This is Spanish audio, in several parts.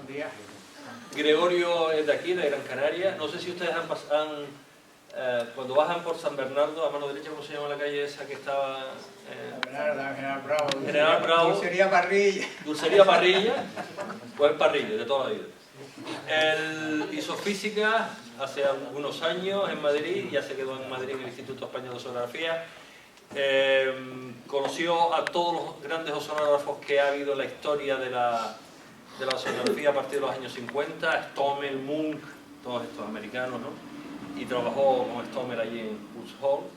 Buenos días. Gregorio es de aquí, de Gran Canaria. No sé si ustedes cuando bajan por San Bernardo, a mano derecha, ¿cómo se llama la calle esa que estaba? General Bravo. General Bravo. Dulcería Parrilla. Dulcería Parrilla, pues Parrilla, de toda la vida. Él hizo física hace algunos años en Madrid, ya se quedó en Madrid en el Instituto Español de Oceanografía. Conoció a todos los grandes oceanógrafos que ha habido en la historia de la oceanografía a partir de los años 50, Stommel, Munch, todos estos americanos, ¿no? Y trabajó con Stommel allí en Woods Hole.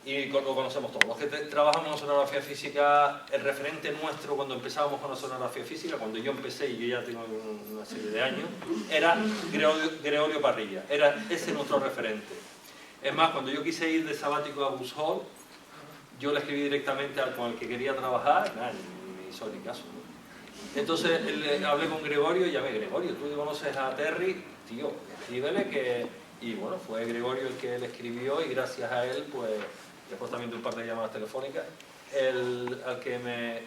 Y lo conocemos todos. Los que trabajamos en oceanografía física, el referente nuestro cuando empezábamos con oceanografía física, cuando yo empecé, y yo ya tengo una serie de años, era Gregorio Parrilla. Ese nuestro referente. Es más, cuando yo quise ir de sabático a Woods Hole, yo le escribí directamente con el que quería trabajar, nada, ni hizo ni caso, ¿no? Entonces hablé con Gregorio y llamé: Gregorio, ¿tú conoces a Terry? Tío, escríbele que... Y bueno, fue Gregorio el que le escribió, y gracias a él, pues, después también de un par de llamadas telefónicas, al que me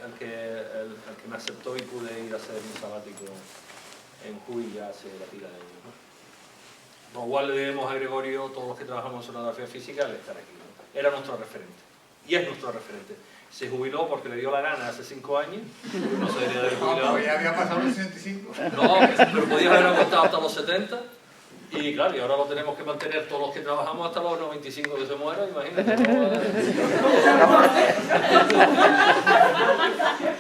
aceptó, y pude ir a hacer mi sabático en Cuy ya hace la pila de años, ¿no? Con lo cual le debemos a Gregorio, todos los que trabajamos en oceanografía física, el estar aquí, ¿no? Era nuestro referente, y es nuestro referente. Se jubiló porque le dio la gana hace 5 años, no se debería haber jubilado. No, ya había pasado los 65. No, pero podía haber aguantado hasta los 70. Y claro, y ahora lo tenemos que mantener todos los que trabajamos hasta los 95 que se mueran, imagínate.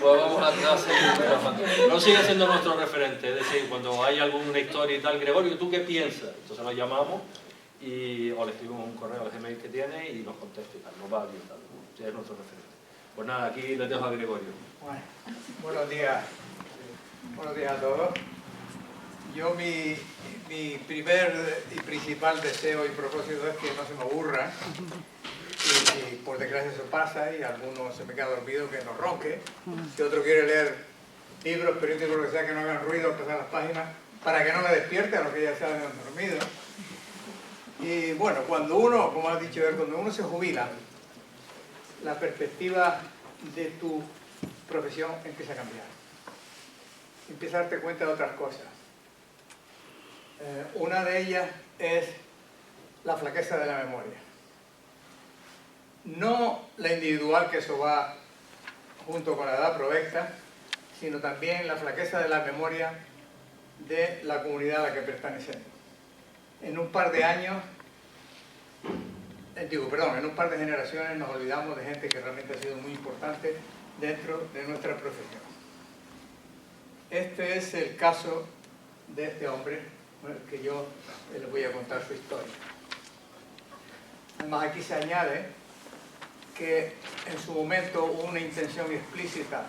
Pues vamos a seguir trabajando. No sigue siendo nuestro referente, es decir, cuando hay alguna historia y tal, Gregorio, ¿tú qué piensas? Entonces lo llamamos o le escribimos un correo al Gmail que tiene y nos contesta y tal, nos va orientando. Sí, es nuestro referente. Pues nada, aquí les dejo a Gregorio. Bueno, buenos días. Buenos días a todos. Yo mi primer y principal deseo y propósito es que no se me aburra, y por desgracia eso pasa, y alguno se me queda dormido, que no ronque. Si otro quiere leer libros, periódicos, lo que sea, que no hagan ruido al pasar las páginas, para que no me despierte a los que ya se han dormido. Y bueno, cuando uno, como has dicho, cuando uno se jubila, la perspectiva de tu profesión empieza a cambiar. Empieza a darte cuenta de otras cosas. Una de ellas es la flaqueza de la memoria. No la individual, que eso va junto con la edad provecta, sino también la flaqueza de la memoria de la comunidad a la que pertenecemos. En un par de años, en un par de generaciones nos olvidamos de gente que realmente ha sido muy importante dentro de nuestra profesión. Este es el caso de este hombre, que yo les voy a contar su historia. Además, aquí se añade que en su momento hubo una intención explícita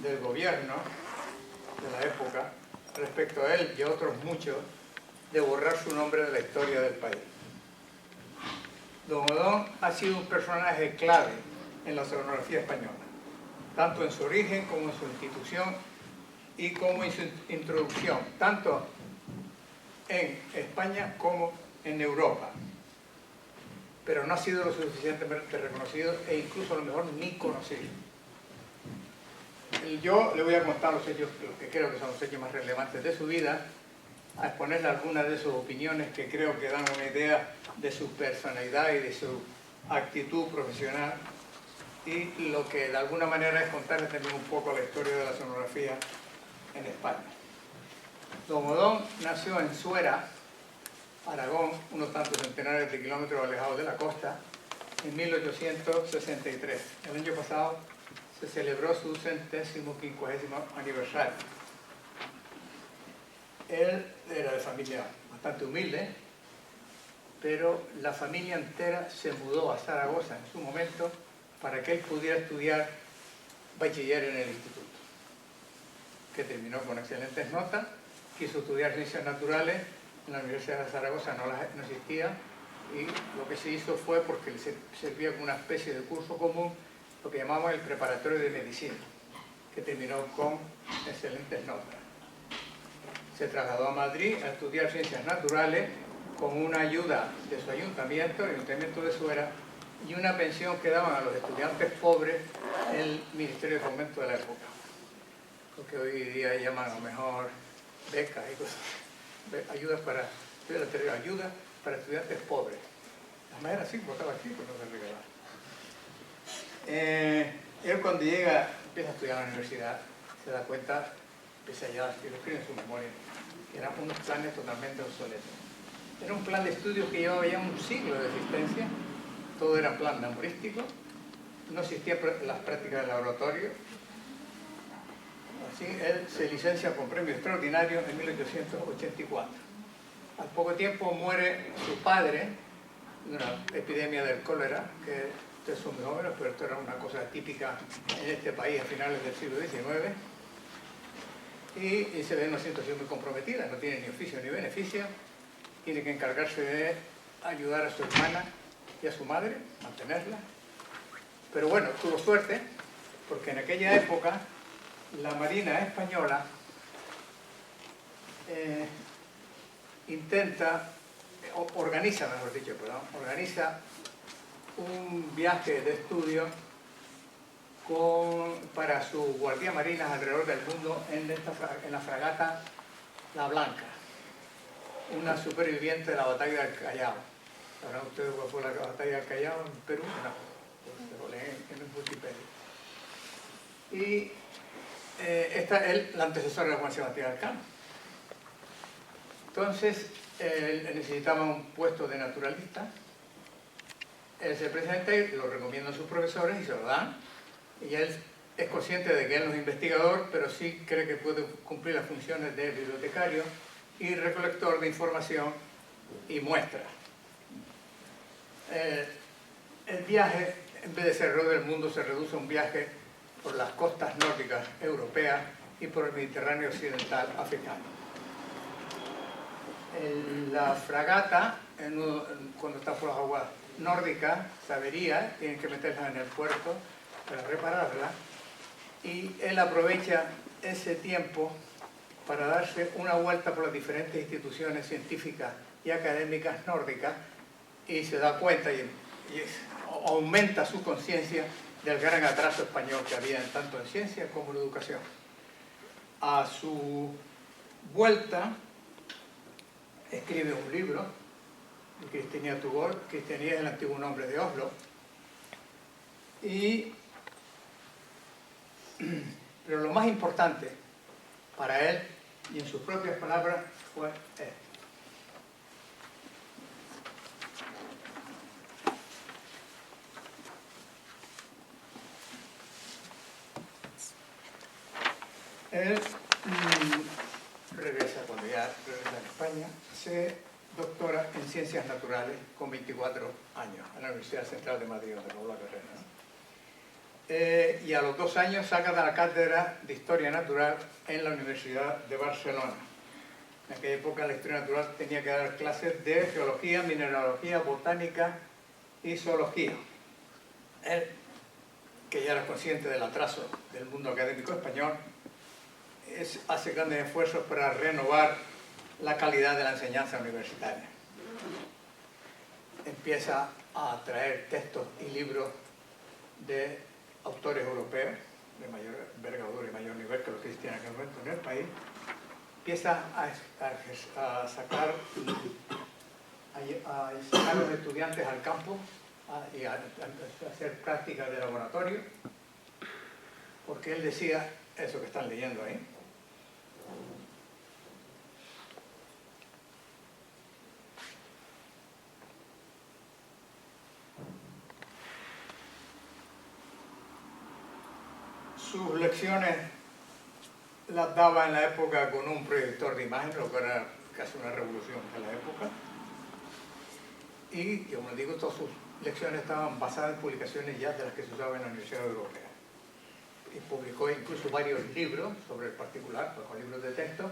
del gobierno de la época respecto a él y a otros muchos de borrar su nombre de la historia del país. Don Odón ha sido un personaje clave en la oceanografía española, tanto en su origen como en su institución y como en su introducción, tanto en España como en Europa. Pero no ha sido lo suficientemente reconocido, e incluso a lo mejor ni conocido. Yo le voy a contar los hechos, los que creo que son los hechos más relevantes de su vida, a exponerle algunas de sus opiniones que creo que dan una idea de su personalidad y de su actitud profesional, y lo que de alguna manera es contarles también un poco la historia de la oceanografía en España. Don Odón nació en Suera, Aragón, unos tantos centenares de kilómetros alejados de la costa, en 1863. El año pasado se celebró su 150º aniversario. Él era de familia bastante humilde, pero la familia entera se mudó a Zaragoza en su momento para que él pudiera estudiar bachiller en el instituto, que terminó con excelentes notas. Quiso estudiar ciencias naturales en la Universidad de Zaragoza, no existía, y lo que se hizo fue, porque le servía como una especie de curso común, lo que llamamos el preparatorio de medicina, que terminó con excelentes notas. Se trasladó a Madrid a estudiar ciencias naturales con una ayuda de su ayuntamiento, el ayuntamiento de Suera, y una pensión que daban a los estudiantes pobres el Ministerio de Fomento de la época. lo que hoy día llaman a lo mejor becas y cosas, ayuda para estudiantes pobres. Además era así, votaba aquí, pues no se regalaba. Él cuando llega, empieza a estudiar en la universidad, se da cuenta, empieza ya, y lo escribe en su memoria, que eran unos planes totalmente obsoletos. Era un plan de estudio que llevaba ya un siglo de existencia, todo era plan memorístico, no existían las prácticas de laboratorio. Así, él se licencia con premio extraordinario en 1884. Al poco tiempo muere su padre de una epidemia del cólera, que ustedes son muy jóvenes, pero esto era una cosa típica en este país a finales del siglo XIX, y se ve en una situación muy comprometida, no tiene ni oficio ni beneficio, tiene que encargarse de ayudar a su hermana y a su madre, mantenerla. Pero bueno, tuvo suerte, porque en aquella época la Marina Española organiza un viaje de estudio para sus guardias marinas alrededor del mundo en la fragata La Blanca, una superviviente de la batalla del Callao. ¿Sabrán ustedes cuál fue la batalla del Callao en Perú? No, pues se lo leen en el Wikipedia. Y esta es la antecesora de Juan Sebastián Elcano. Entonces, él necesitaba un puesto de naturalista. Él se presenta y lo recomiendan sus profesores y se lo dan. Y él es consciente de que él no es investigador, pero sí cree que puede cumplir las funciones de bibliotecario y recolector de información y muestra. El viaje, en vez de ser alrededor del mundo, se reduce a un viaje por las costas nórdicas europeas y por el Mediterráneo occidental africano. La fragata, cuando está por las aguas nórdicas, se avería, tienen que meterla en el puerto para repararla, y él aprovecha ese tiempo para darse una vuelta por las diferentes instituciones científicas y académicas nórdicas, y se da cuenta y aumenta su conciencia del gran atraso español que había tanto en ciencia como en educación. A su vuelta escribe un libro, Christiania Tugor, Christiania es el antiguo nombre de Oslo, pero lo más importante para él, y en sus propias palabras, fue esto. Él regresa, cuando ya regresa a España, se doctora en Ciencias Naturales con 24 años en la Universidad Central de Madrid, donde acabó la carrera, ¿no? Y a los 2 años saca de la cátedra de Historia Natural en la Universidad de Barcelona. En aquella época la Historia Natural tenía que dar clases de Geología, Mineralogía, Botánica y Zoología. Él, que ya era consciente del atraso del mundo académico español, hace grandes esfuerzos para renovar la calidad de la enseñanza universitaria. Empieza a traer textos y libros de autores europeos de mayor envergadura y mayor nivel que los que existían en aquel momento en el país. Empieza a sacar a los estudiantes al campo y a hacer prácticas de laboratorio, porque él decía eso que están leyendo ahí. Sus lecciones las daba en la época con un proyector de imagen, lo que era casi una revolución en la época. Y, como les digo, todas sus lecciones estaban basadas en publicaciones ya de las que se usaban en la Universidad Europea. Y publicó incluso varios libros sobre el particular, con libros de texto.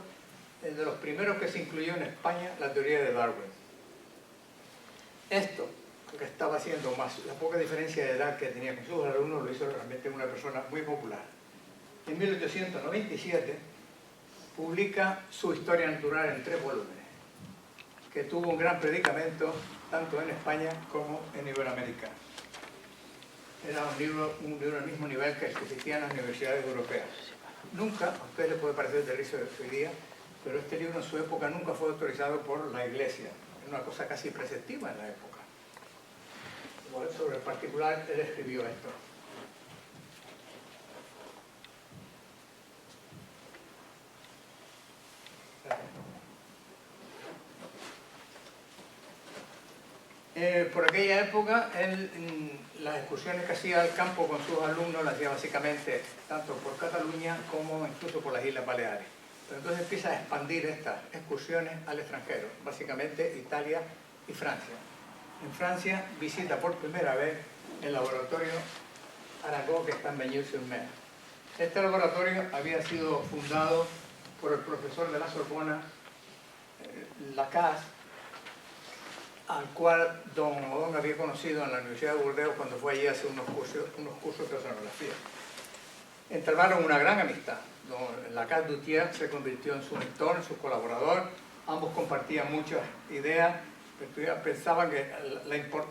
De los primeros que se incluyó en España, la teoría de Darwin. Esto, que estaba haciendo más, la poca diferencia de edad que tenía con sus alumnos, lo hizo realmente una persona muy popular. En 1897 publica su Historia Natural en 3 volúmenes, que tuvo un gran predicamento tanto en España como en Iberoamérica. Era un libro al mismo nivel que el que existía en las universidades europeas. Nunca, a ustedes les puede parecer de risa hoy día, pero este libro en su época nunca fue autorizado por la Iglesia. Es una cosa casi preceptiva en la época. Bueno, sobre el particular, él escribió esto. Por aquella época, él, las excursiones que hacía al campo con sus alumnos las hacía básicamente tanto por Cataluña como incluso por las Islas Baleares. Pero entonces empieza a expandir estas excursiones al extranjero, básicamente Italia y Francia. En Francia visita por primera vez el laboratorio Arago, que está en Bagnols-sur-Mer. Este laboratorio había sido fundado por el profesor de la Sorbona, Lacaze, al cual don Odón había conocido en la Universidad de Burdeos cuando fue allí a hacer unos cursos de oceanografía. Entablaron una gran amistad. Don Lacaze-Douthier se convirtió en su mentor, en su colaborador. Ambos compartían muchas ideas, pensaban que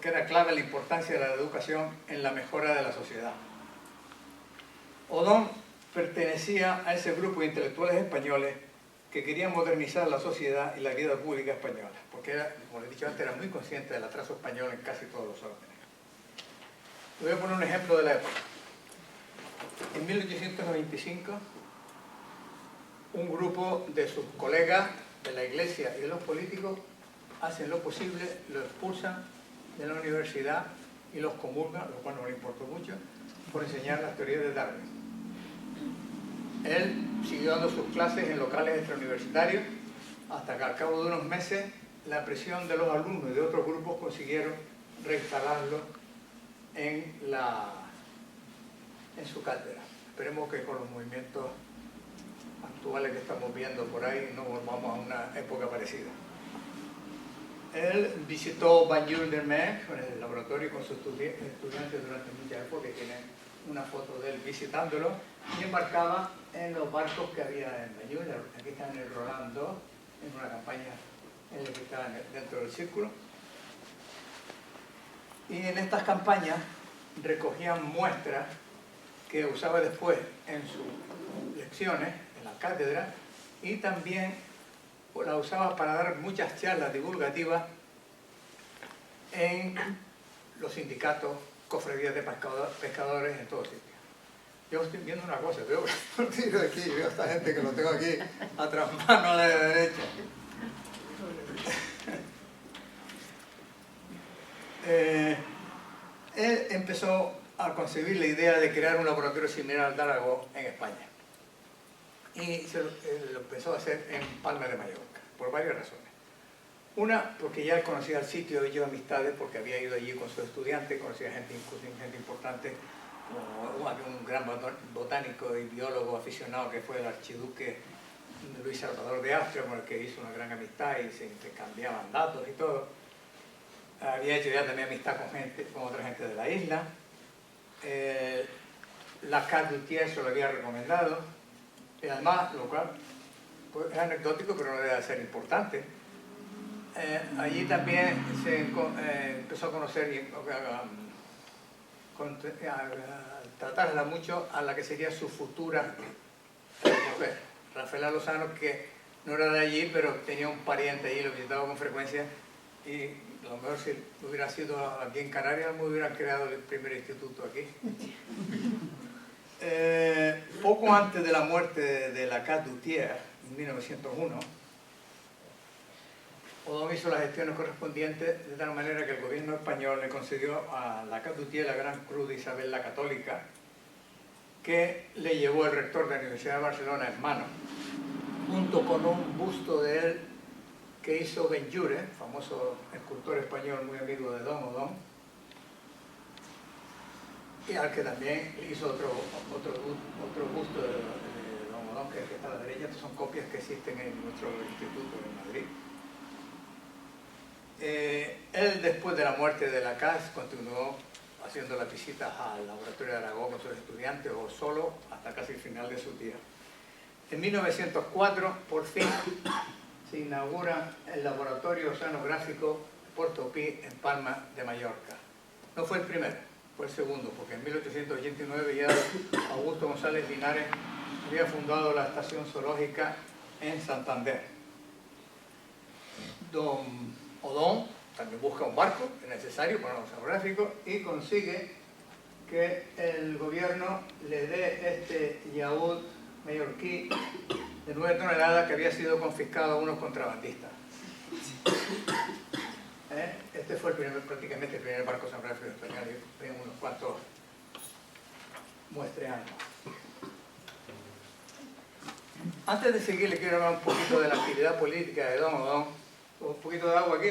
era clave la importancia de la educación en la mejora de la sociedad. Odón pertenecía a ese grupo de intelectuales españoles que querían modernizar la sociedad y la vida pública española, porque era, como les he dicho antes, era muy consciente del atraso español en casi todos los órdenes. Les voy a poner un ejemplo de la época. En 1895, un grupo de sus colegas de la Iglesia y de los políticos hacen lo posible, lo expulsan de la universidad y los comulgan, lo cual no le importó mucho, por enseñar las teorías de Darwin. Él siguió dando sus clases en locales extrauniversitarios hasta que al cabo de unos meses la presión de los alumnos y de otros grupos consiguieron reinstalarlo en su cátedra. Esperemos que con los movimientos actuales que estamos viendo por ahí no volvamos a una época parecida. Él visitó Bagnols-sur-Mer con el laboratorio con sus estudiantes durante muchas épocas, que tienen una foto de él visitándolo, y embarcaba en los barcos que había en Bagnols. Aquí está en el Roland II, en una campaña en la que estaba dentro del círculo. Y en estas campañas recogían muestras que usaba después en sus lecciones, en la cátedra, y también la usaba para dar muchas charlas divulgativas en los sindicatos, cofradías de pescadores, en todos sitios. Yo estoy viendo una cosa, veo aquí, veo a esta gente que lo tengo aquí atrás, mano a la derecha. Él empezó a concebir la idea de crear un laboratorio similar al de Aragó en España. Y lo empezó a hacer en Palma de Mallorca, por varias razones. Una, porque ya conocía el sitio, y yo amistades, porque había ido allí con sus estudiantes, conocía gente importante, como un gran botánico y biólogo aficionado que fue el archiduque Luis Salvador de Austria, con el que hizo una gran amistad y se intercambiaban datos y todo. Había hecho ya también amistad con otra gente de la isla. Lacaze-Douthier se lo había recomendado. Y además, lo cual pues, es anecdótico, pero no debe ser importante. Allí también se empezó a conocer y tratarla mucho a la que sería su futura mujer, Rafaela Lozano, que no era de allí, pero tenía un pariente allí, lo visitaba con frecuencia, y a lo mejor si hubiera sido aquí en Canarias, me hubieran creado el primer instituto aquí. Poco antes de la muerte de Lacaze-Douthier, en 1901, Odón hizo las gestiones correspondientes de tal manera que el gobierno español le concedió a Lacaze-Douthier la Gran Cruz de Isabel la Católica, que le llevó el rector de la Universidad de Barcelona en mano, junto con un busto de él que hizo Benlliure, famoso escultor español muy amigo de don Odón, y al que también hizo otro busto de don Odón, que está a la derecha. Estas son copias que existen en nuestro instituto en Madrid. Él, después de la muerte de Lacaze, continuó haciendo las visitas al laboratorio de Aragó con sus estudiantes o solo hasta casi el final de sus días. En 1904, por fin, se inaugura el laboratorio oceanográfico Puerto Pi en Palma de Mallorca. No fue el primero, fue el segundo, porque en 1889 ya Augusto González Linares había fundado la estación zoológica en Santander. Don Odón también busca un barco, es necesario para un oceanográfico, y consigue que el gobierno le dé este yaúd mallorquí de 9 toneladas que había sido confiscado a unos contrabandistas. Este fue prácticamente el primer barco oceanográfico español, y en unos cuantos muestreanos. Antes de seguir, le quiero hablar un poquito de la actividad política de Don Odón. Un poquito de agua aquí.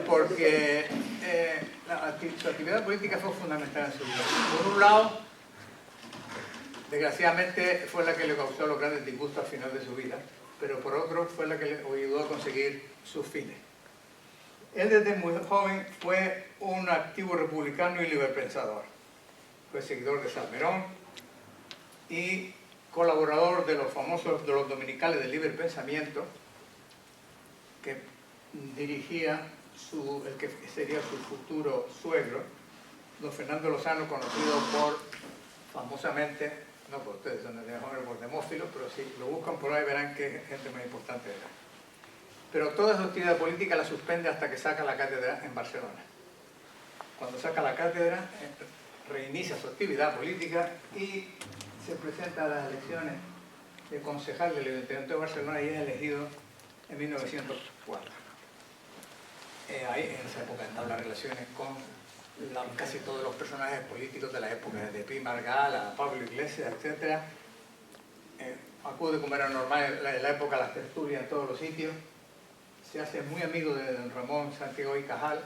Porque su actividad política fue fundamental en su vida. Por un lado, desgraciadamente fue la que le causó los grandes disgustos al final de su vida, pero por otro fue la que le ayudó a conseguir sus fines. Él desde muy joven fue un activo republicano y liberpensador. Fue seguidor de Salmerón y colaborador de los famosos, de los dominicales del libre pensamiento, que dirigía el que sería su futuro suegro, don Fernando Lozano, conocido famosamente, no por ustedes, son de jóvenes por Demófilo, pero si lo buscan por ahí verán que gente muy importante era. Pero toda su actividad política la suspende hasta que saca la cátedra en Barcelona. Cuando saca la cátedra, reinicia su actividad política y se presenta a las elecciones de concejal del Ayuntamiento de Barcelona y es elegido en 1904. Ahí, en esa época, entabla relaciones con casi todos los personajes políticos de la época, desde Pi Margall a Pablo Iglesias, etc. Acude, como era normal en la época, a las tertulias en todos los sitios. Se hace muy amigo de don Ramón Santiago y Cajal,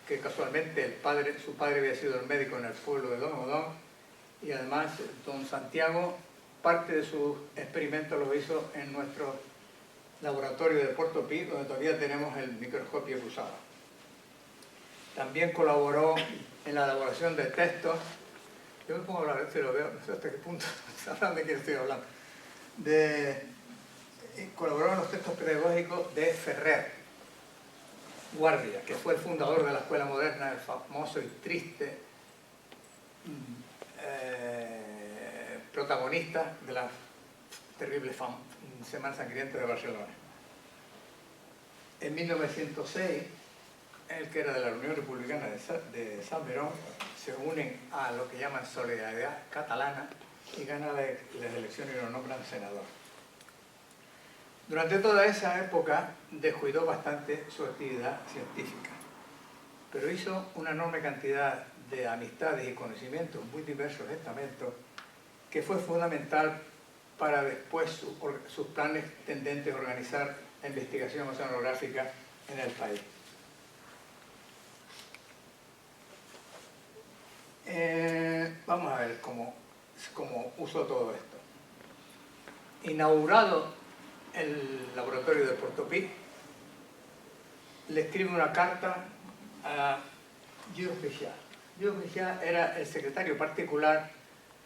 que casualmente su padre había sido el médico en el pueblo de Don Odón, y además don Santiago parte de sus experimentos los hizo en nuestro laboratorio de Puerto Pi, donde todavía tenemos el microscopio que usaba. También colaboró en la elaboración de textos. Yo me pongo a hablar, si lo veo, no sé hasta qué punto sabrán de quién estoy hablando. Colaboró en los textos pedagógicos de Ferrer Guardia, que fue el fundador de la Escuela Moderna, el famoso y triste protagonista de la terrible Semana Sangrienta de Barcelona. En 1906, él, que era de la Unión Republicana de Salmerón, se unen a lo que llaman Solidaridad Catalana y gana las elecciones y lo nombran senador. Durante toda esa época descuidó bastante su actividad científica, pero hizo una enorme cantidad de amistades y conocimientos, muy diversos estamentos, que fue fundamental para después sus planes tendentes a organizar la investigación oceanográfica en el país. Vamos a ver cómo usó todo esto. Inaugurado el laboratorio de Puerto Pi, le escribe una carta a Jules Richard. Jules Richard era el secretario particular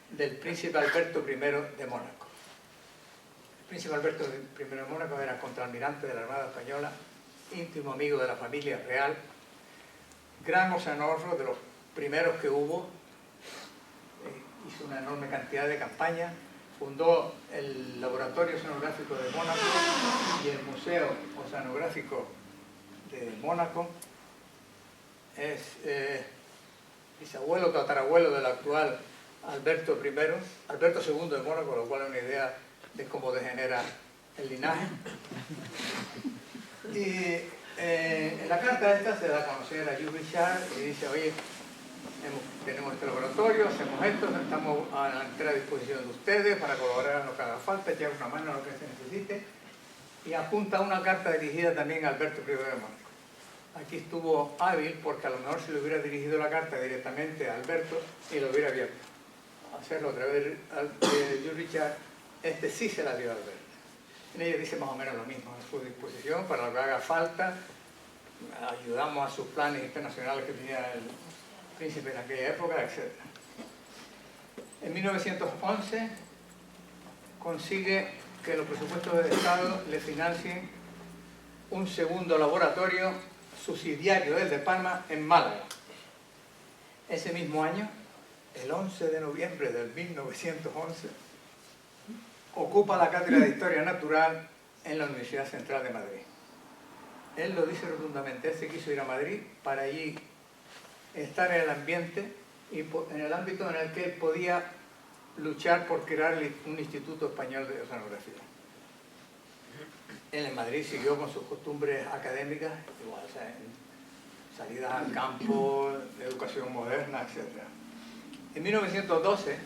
del príncipe Alberto I de Mónaco. El príncipe Alberto I de Mónaco era contraalmirante de la Armada Española, íntimo amigo de la familia real, gran oceanógrafo, de los primeros que hubo, hizo una enorme cantidad de campañas, fundó el Laboratorio Oceanográfico de Mónaco y el Museo Oceanográfico de Mónaco. Es bisabuelo, tatarabuelo del actual Alberto II de Mónaco, lo cual es una idea de cómo degenera el linaje. Y en la carta esta se da a conocer a Jules Richard y dice: oye, tenemos este laboratorio, hacemos esto, estamos a la entera disposición de ustedes para colaborar en lo que haga falta, echar una mano en lo que se necesite. Y apunta una carta dirigida también a Alberto I de Mónaco. Aquí estuvo hábil porque a lo mejor se le hubiera dirigido la carta directamente a Alberto y lo hubiera abierto. Hacerlo a través de Jules Richard, este sí se la dio a Alberto. En ella dice más o menos lo mismo: a su disposición para lo que haga falta, ayudamos a sus planes internacionales que tenía el príncipe en aquella época, etc. En 1911 consigue que los presupuestos del Estado le financien un segundo laboratorio subsidiario del de Palma en Málaga. Ese mismo año el 11 de noviembre del 1911, ocupa la cátedra de Historia Natural en la Universidad Central de Madrid. Él lo dice rotundamente, él se quiso ir a Madrid para allí estar en el ambiente y en el ámbito en el que él podía luchar por crear un Instituto Español de Oceanografía. Él en Madrid siguió con sus costumbres académicas, igual, o sea, en salidas al campo, de educación moderna, etc. En 1912,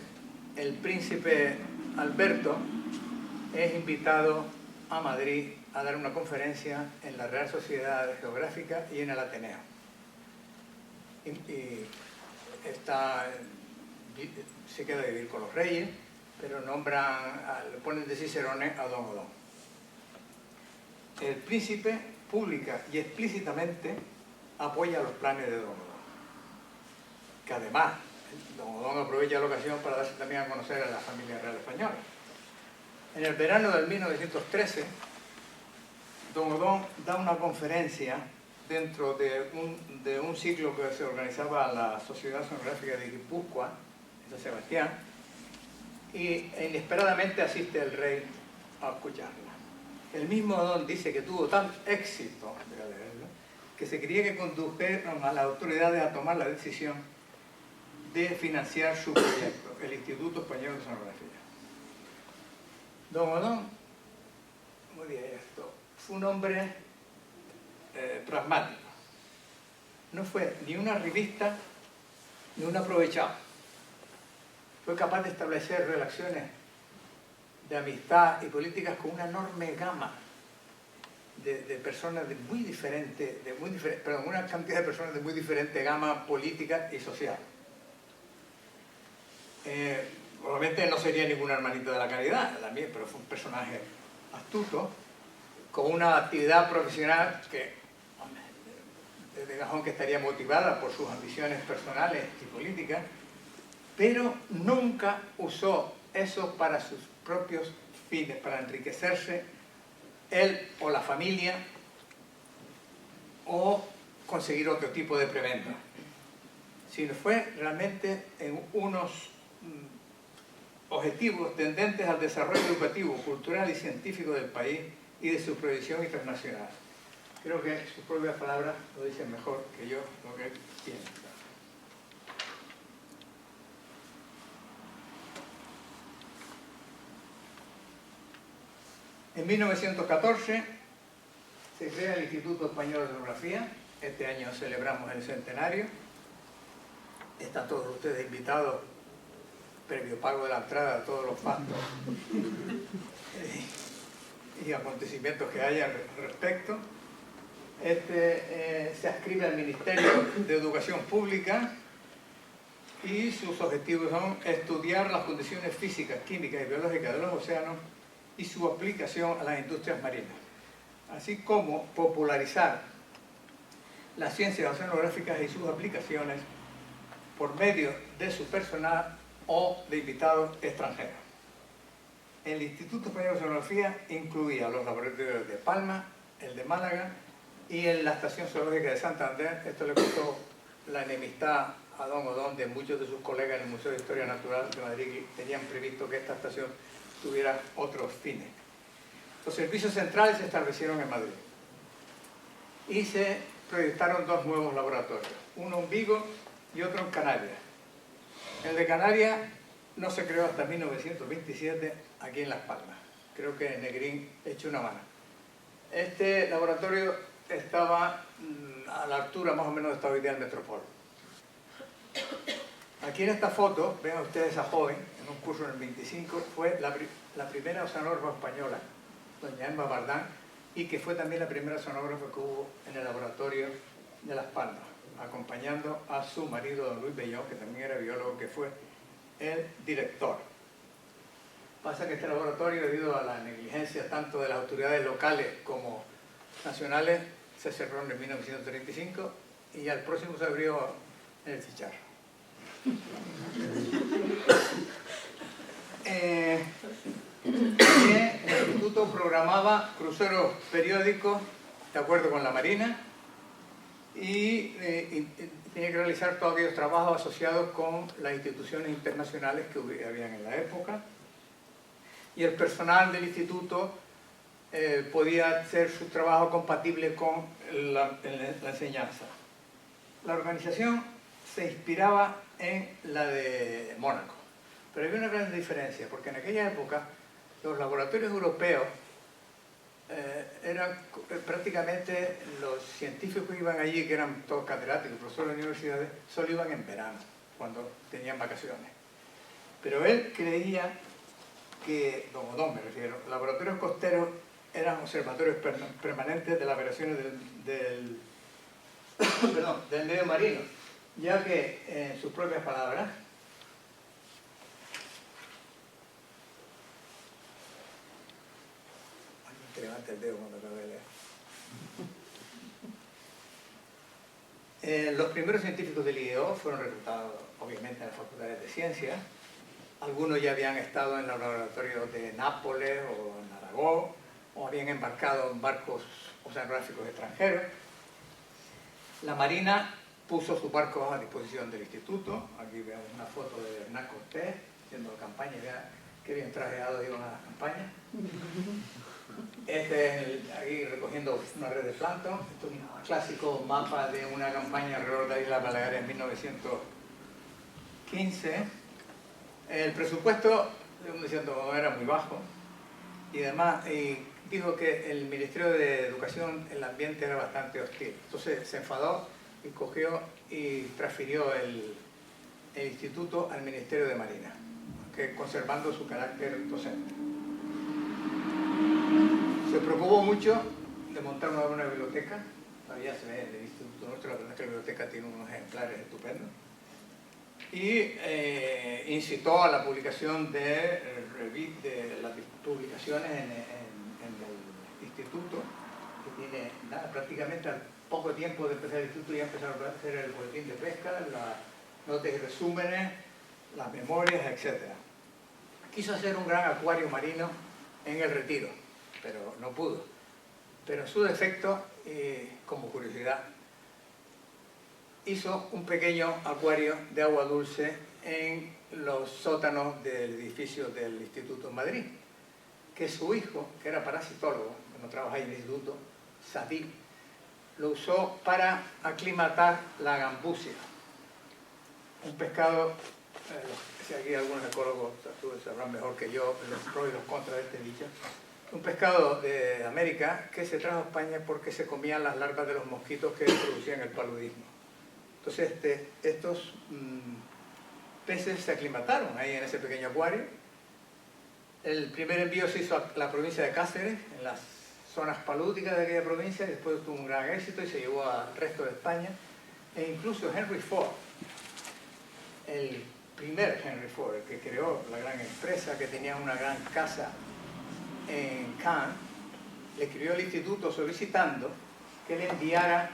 el príncipe Alberto es invitado a Madrid a dar una conferencia en la Real Sociedad Geográfica y en el Ateneo. Y se queda a vivir con los reyes, pero le ponen de Cicerone a Don Odón. El príncipe pública y explícitamente apoya los planes de Don Odón, que además Don Odón aprovecha la ocasión para darse también a conocer a la familia real española. En el verano del 1913, Don Odón da una conferencia dentro de un ciclo que se organizaba la Sociedad Oceanográfica de Guipúzcoa, en San Sebastián, y inesperadamente asiste el rey a escucharla. El mismo Odón dice que tuvo tal éxito que se quería que condujeran a las autoridades a tomar la decisión de financiar su proyecto, el Instituto Español de Oceanografía. Don Odón, ¿cómo diría esto? Fue un hombre pragmático. No fue ni una revista ni un aprovechado. Fue capaz de establecer relaciones de amistad y políticas con una enorme gama de personas de muy diferente, perdón, una cantidad de personas de muy diferente gama política y social. Obviamente no sería ningún hermanito de la caridad, también, pero fue un personaje astuto, con una actividad profesional que, de cajón, que estaría motivada por sus ambiciones personales y políticas, pero nunca usó eso para sus propios fines, para enriquecerse él o la familia o conseguir otro tipo de prebenda, sino fue realmente en unos objetivos tendentes al desarrollo educativo, cultural y científico del país y de su proyección internacional. Creo que sus propias palabras lo dicen mejor que yo lo que él piensa. En 1914 se crea el Instituto Español de Oceanografía. Este año celebramos el centenario. Están todos ustedes invitados, previo pago de la entrada, a todos los factos y acontecimientos que haya al respecto. Se adscribe al Ministerio de Educación Pública y sus objetivos son estudiar las condiciones físicas, químicas y biológicas de los océanos y su aplicación a las industrias marinas, así como popularizar las ciencias oceanográficas y sus aplicaciones por medio de su personal o de invitados extranjeros. El Instituto Español de Oceanografía incluía los laboratorios de Palma, el de Málaga y en la Estación Zoológica de Santander. Esto le costó la enemistad a Don Odón de muchos de sus colegas en el Museo de Historia Natural de Madrid, que tenían previsto que esta estación tuviera otros fines. Los servicios centrales se establecieron en Madrid y se proyectaron dos nuevos laboratorios, uno en Vigo y otro en Canarias. El de Canarias no se creó hasta 1927 aquí en Las Palmas. Creo que Negrín echó una mano. Este laboratorio estaba a la altura más o menos de esta hoy día del Metropol. Aquí en esta foto, ven ustedes a joven, en un curso en el 25, fue la primera oceanógrafa española, doña Emma Bardán, y que fue también la primera oceanógrafa que hubo en el laboratorio de Las Palmas, acompañando a su marido, don Luis Bellón, que también era biólogo, que fue el director. Pasa que este laboratorio, debido a la negligencia tanto de las autoridades locales como nacionales, se cerró en el 1935 y al próximo se abrió en el Chicharro. El instituto programaba cruceros periódicos de acuerdo con la Marina y tenía que realizar todos aquellos trabajos asociados con las instituciones internacionales que habían en la época, y el personal del instituto podía hacer su trabajo compatible con la enseñanza. La organización se inspiraba en la de Mónaco, pero había una gran diferencia, porque en aquella época los laboratorios europeos eran prácticamente los científicos que iban allí, que eran todos catedráticos, profesores de universidades, solo iban en verano, cuando tenían vacaciones. Pero él creía que, Don Odón me refiero, los laboratorios costeros eran observatorios permanentes de las operaciones del medio marino, ya que, en sus propias palabras, que levante el dedo cuando acabe de leer. Los primeros científicos del IEO fueron reclutados, obviamente, en las facultades de ciencias. Algunos ya habían estado en los laboratorios de Nápoles o en Aragón, o habían embarcado en barcos oceanográficos extranjeros. La Marina puso sus barcos a disposición del instituto. Aquí vemos una foto de Hernán Cortés haciendo campaña. Vean qué bien trajeados iban a las campañas. Este es aquí recogiendo una red de plancton. Este es un clásico mapa de una campaña alrededor de la isla Baleares en 1915. El presupuesto, diciendo, era muy bajo, y además dijo que el Ministerio de Educación, el ambiente era bastante hostil. Entonces se enfadó y cogió y transfirió el instituto al Ministerio de Marina, conservando su carácter docente. Se preocupó mucho de montar una buena biblioteca. Todavía se ve en el instituto nuestro, la biblioteca tiene unos ejemplares estupendos. Y incitó a la publicación de las publicaciones en el instituto, que tiene nada, prácticamente al poco tiempo de empezar el instituto ya empezaron a hacer el boletín de pesca, las notas y resúmenes, las memorias, etc. Quiso hacer un gran acuario marino en el Retiro, pero no pudo. Pero en su defecto, como curiosidad, hizo un pequeño acuario de agua dulce en los sótanos del edificio del Instituto en Madrid, que su hijo, que era parasitólogo, cuando trabajaba en el instituto, Sadí, lo usó para aclimatar la gambusia, un pescado, si aquí algunos ecólogos sabrán mejor que yo los pros y los contras de este bicho, un pescado de América que se trajo a España porque se comían las larvas de los mosquitos que producían el paludismo. Entonces estos peces se aclimataron ahí en ese pequeño acuario. El primer envío se hizo a la provincia de Cáceres, en las zonas palúdicas de aquella provincia, y después tuvo un gran éxito y se llevó al resto de España. E incluso Henry Ford, el primer Henry Ford, el que creó la gran empresa, que tenía una gran casa en Cannes, le escribió al instituto solicitando que le enviara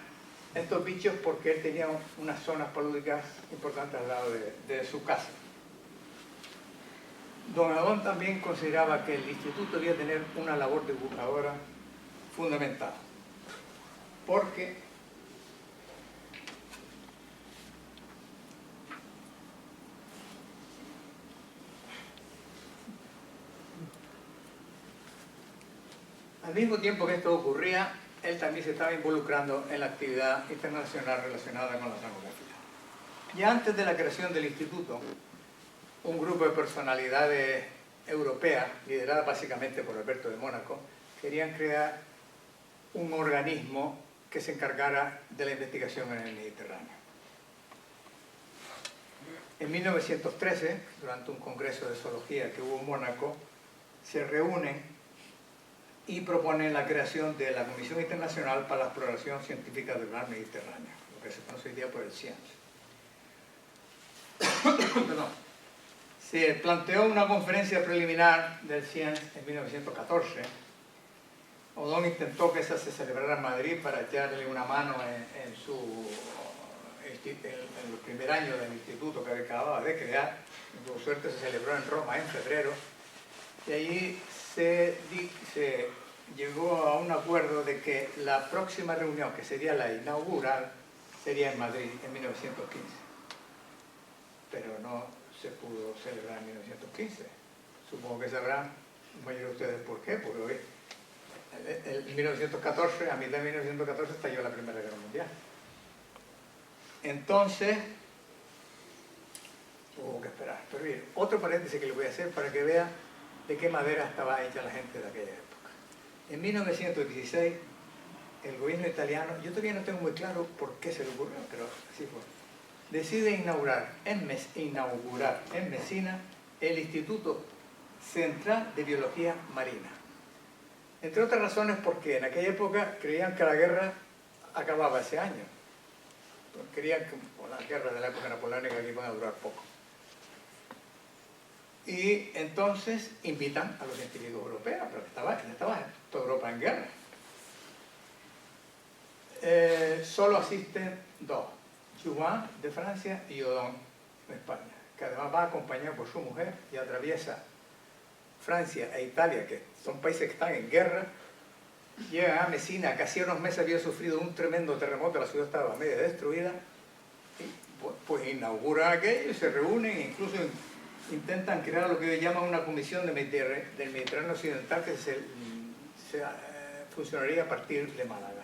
estos bichos porque él tenía unas zonas palúdicas importantes al lado de su casa. Don Adón también consideraba que el instituto debía tener una labor divulgadora fundamental, porque al mismo tiempo que esto ocurría, él también se estaba involucrando en la actividad internacional relacionada con la oceanografía. Ya antes de la creación del instituto, un grupo de personalidades europeas, lideradas básicamente por Alberto de Mónaco, querían crear un organismo que se encargara de la investigación en el Mediterráneo. En 1913, durante un congreso de zoología que hubo en Mónaco, se reúnen y proponen la creación de la Comisión Internacional para la Exploración Científica del Mar Mediterráneo, lo que se conoce hoy día por el CIENS. Se planteó una conferencia preliminar del CIENS en 1914. Odón intentó que esa se celebrara en Madrid para echarle una mano en el primer año del instituto que acababa de crear. Por suerte se celebró en Roma en febrero, y allí se llegó a un acuerdo de que la próxima reunión, que sería la inaugural, sería en Madrid en 1915. Pero no se pudo celebrar en 1915. Supongo que sabrán, la mayoría de ustedes, por qué, porque hoy, en 1914, a mitad de 1914, estalló la Primera Guerra Mundial. Entonces, hubo que esperar. Pero bien, otro paréntesis que le voy a hacer para que vean de qué madera estaba hecha la gente de aquella época. En 1916, el gobierno italiano, yo todavía no tengo muy claro por qué se le ocurrió, pero así fue, decide inaugurar en Mesina el Instituto Central de Biología Marina. Entre otras razones porque en aquella época creían que la guerra acababa ese año. Creían que las guerras de la época napoleónica que iban a durar poco. Y entonces invitan a los científicos europeos, pero ya estaba toda Europa en guerra. Solo asisten dos, Joubin de Francia y Odon de España, que además va acompañado por su mujer y atraviesa Francia e Italia, que son países que están en guerra. Llegan a Mesina, que hacía unos meses había sufrido un tremendo terremoto, la ciudad estaba medio destruida, y pues inauguran aquello y se reúnen e incluso intentan crear lo que ellos llaman una comisión del Mediterráneo Occidental que funcionaría a partir de Málaga.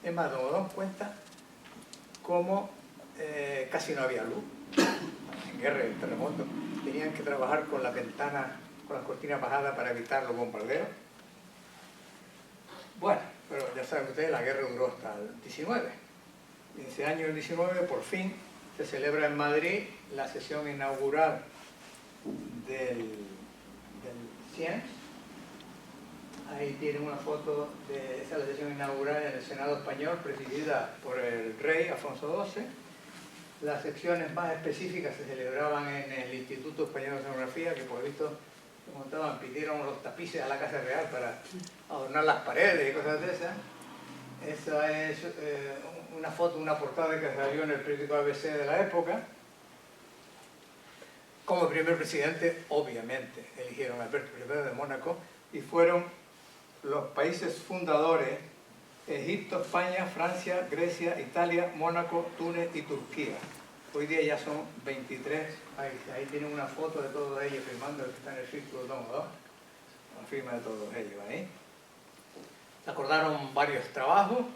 Es más, don Odón cuenta cómo casi no había luz en guerra y el terremoto. Tenían que trabajar con las ventanas, con las cortinas bajadas para evitar los bombardeos. Bueno, pero ya saben ustedes, la guerra duró hasta el 19. Y en ese año, el 19, por fin, se celebra en Madrid la sesión inaugural del 100. Ahí tienen una foto de esa sesión inaugural en el Senado español, presidida por el rey Afonso XII. Las secciones más específicas se celebraban en el Instituto Español de Oceanografía, que por visto pidieron los tapices a la Casa Real para adornar las paredes y cosas de esas. Esa es una foto, una portada que salió en el periódico ABC de la época. Como primer presidente, obviamente, eligieron a Alberto I de Mónaco y fueron los países fundadores: Egipto, España, Francia, Grecia, Italia, Mónaco, Túnez y Turquía. Hoy día ya son 23 países. Ahí tienen una foto de todos ellos firmando, el que está en el círculo de Don Odón. La firma de todos ellos ahí. Acordaron varios trabajos.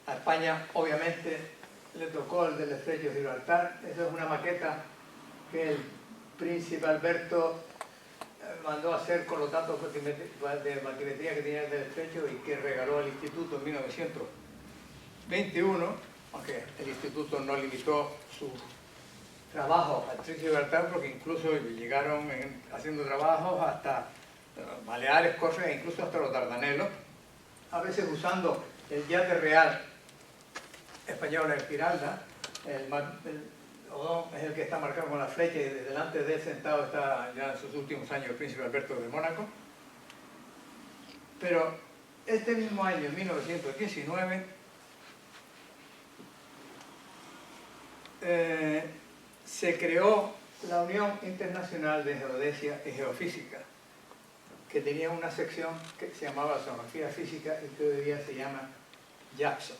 A España, obviamente, le tocó el del Estrecho de Gibraltar. Esa es una maqueta que el príncipe Alberto mandó a hacer con los datos de batimetría que tenía el del Estrecho y que regaló al Instituto en 1921, aunque el Instituto no limitó su trabajo al Estrecho de Gibraltar, porque incluso llegaron haciendo trabajos hasta Baleares, Cosas e incluso hasta los Dardanelos, a veces usando el yate real español Esmeralda. Odón es el que está marcado con la flecha y delante de él sentado está ya en sus últimos años el príncipe Alberto de Mónaco. Pero este mismo año, en 1919, se creó la Unión Internacional de Geodesia y Geofísica, que tenía una sección que se llamaba Oceanografía Física y que hoy día se llama JAXO,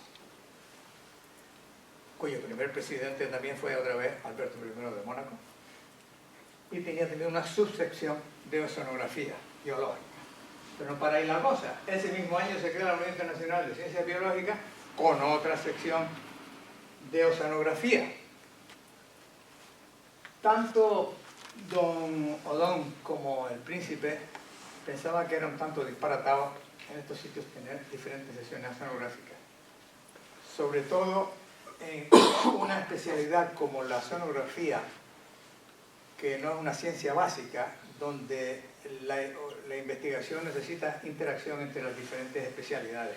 cuyo primer presidente también fue otra vez Alberto I de Mónaco, y tenía también una subsección de oceanografía biológica. Pero no para ahí la cosa. Ese mismo año se crea la Unión Internacional de Ciencias Biológicas con otra sección de oceanografía. Tanto don Odón como el príncipe pensaban que era un tanto disparatado en estos sitios tener diferentes secciones oceanográficas. Sobre todo en una especialidad como la oceanografía, que no es una ciencia básica, donde la investigación necesita interacción entre las diferentes especialidades.